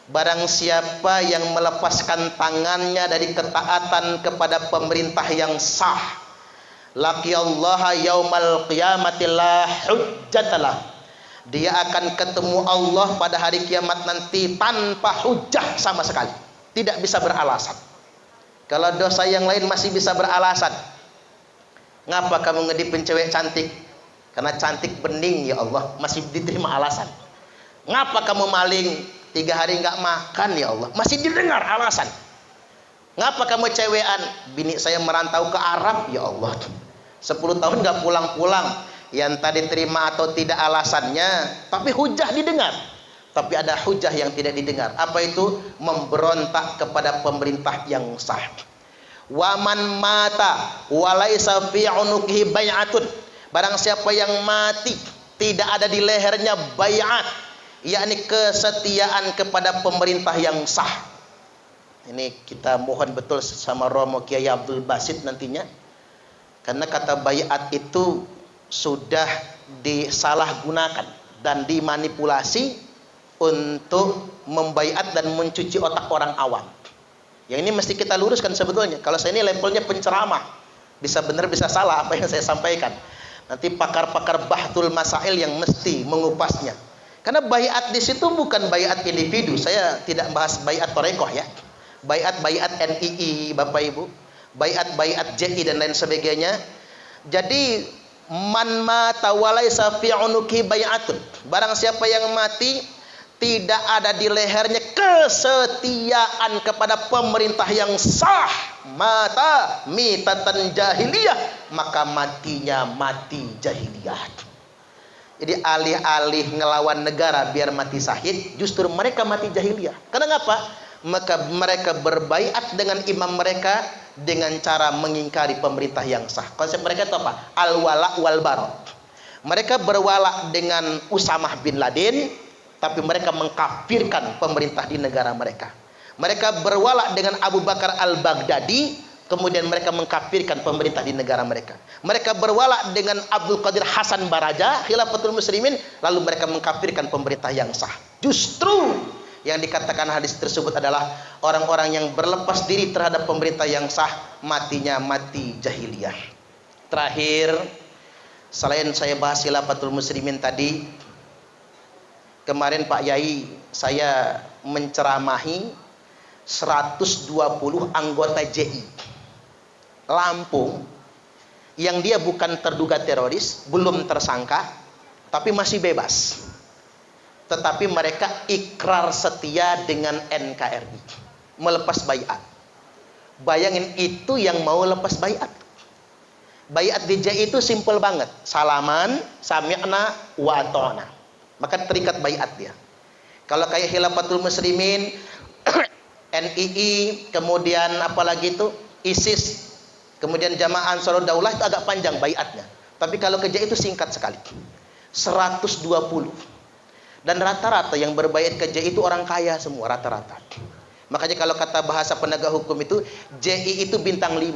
Barang siapa yang melepaskan tangannya dari ketaatan kepada pemerintah yang sah, laqiyallaha yaumal qiyamati la hujjatalah. Dia akan ketemu Allah pada hari kiamat nanti tanpa hujah sama sekali. Tidak bisa beralasan. Kalau dosa yang lain masih bisa beralasan. Ngapa kamu ngedipin cewek cantik? Karena cantik bening ya Allah, masih diterima alasan. Ngapa kamu maling? 3 hari nggak makan ya Allah, masih didengar alasan. Ngapa kamu cewean? Bini saya merantau ke Arab ya Allah, 10 tahun nggak pulang-pulang. Yang tadi terima atau tidak alasannya, tapi hujah didengar. Tapi ada hujah yang tidak didengar. Apa itu? Memberontak kepada pemerintah yang sah. Waman mata walaisa fi unukihi bai'atun. Barang siapa yang mati tidak ada di lehernya bai'at, yakni kesetiaan kepada pemerintah yang sah. Ini kita mohon betul sama Romo Kiai Abdul Basit nantinya. Karena kata bai'at itu sudah disalahgunakan dan dimanipulasi untuk membaiat dan mencuci otak orang awam. Yang ini mesti kita luruskan sebetulnya. Kalau saya ini levelnya penceramah, bisa benar bisa salah apa yang saya sampaikan. Nanti pakar-pakar bahtul masail yang mesti mengupasnya. Karena baiat di situ bukan baiat individu. Saya tidak bahas baiat torekoh ya. Baiat NII Bapak Ibu, baiat JI dan lain sebagainya. Jadi man mata walaisa fi unuki bai'atun. Barang siapa yang mati tidak ada di lehernya kesetiaan kepada pemerintah yang sah, mata mitatan jahiliyah, maka matinya mati jahiliyah. Jadi alih-alih ngelawan negara biar mati syahid, justru mereka mati jahiliyah. Karena apa? Maka mereka berbaiat dengan imam mereka dengan cara mengingkari pemerintah yang sah. Konsep mereka itu apa? Al-wala wal bara. Mereka berwala dengan Usamah bin Laden, tapi mereka mengkafirkan pemerintah di negara mereka. Mereka berwala dengan Abu Bakar al-Baghdadi, Kemudian mereka mengkafirkan pemerintah di negara mereka. Mereka berwala dengan Abdul Qadir Hasan Baraja, Khilafatul Muslimin, lalu mereka mengkafirkan pemerintah yang sah. Justru yang dikatakan hadis tersebut adalah orang-orang yang berlepas diri terhadap pemerintah yang sah, matinya mati jahiliyah. Terakhir, selain saya bahas Khilafatul Muslimin tadi, kemarin Pak Yai saya menceramahi 120 anggota JI Lampung yang dia bukan terduga teroris, belum tersangka, tapi masih bebas. Tetapi mereka ikrar setia dengan NKRI, melepas baiat. Bayangin, itu yang mau lepas baiat. Baiat di JI itu simple banget, salaman, sami'na wa ata'na. Maka terikat baiat dia. Kalau kayak Khilafatul Muslimin, NII, kemudian apalagi itu ISIS, kemudian Jamaah Ansarud Daulah, itu agak panjang baiatnya. Tapi kalau kerja itu singkat sekali. 120. Dan rata-rata yang berbaiat kerja itu orang kaya semua, rata-rata. Makanya kalau kata bahasa penegak hukum itu, JI itu bintang 5.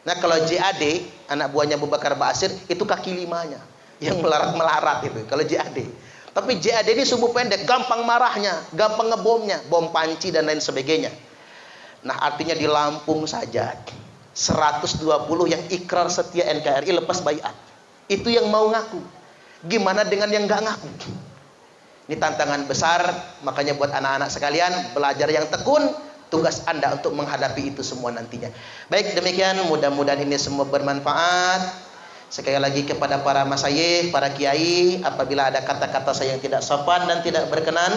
Nah kalau JAD, anak buahnya Abu Bakar Ba'asyir, itu kaki 5-nya. Yang melarat-melarat itu, kalau JAD. Tapi JAD ini sumbu pendek, gampang marahnya, gampang ngebomnya, bom panci dan lain sebagainya. Nah artinya di Lampung saja 120 yang ikrar setia NKRI lepas baiat. Itu yang mau ngaku. Gimana dengan yang nggak ngaku? Ini tantangan besar. Makanya buat anak-anak sekalian, belajar yang tekun. Tugas Anda untuk menghadapi itu semua nantinya. Baik, demikian, mudah-mudahan ini semua bermanfaat. Sekali lagi kepada para masyayikh, para kiai, apabila ada kata-kata saya yang tidak sopan dan tidak berkenan,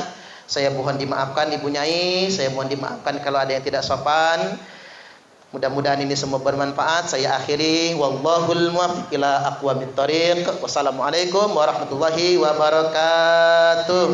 saya mohon dimaafkan. Ibu Nyai, saya mohon dimaafkan kalau ada yang tidak sopan. Mudah-mudahan ini semua bermanfaat. Saya akhiri, wallahul muwaffiq ila aqwamit thoriq. Wassalamualaikum warahmatullahi wabarakatuh.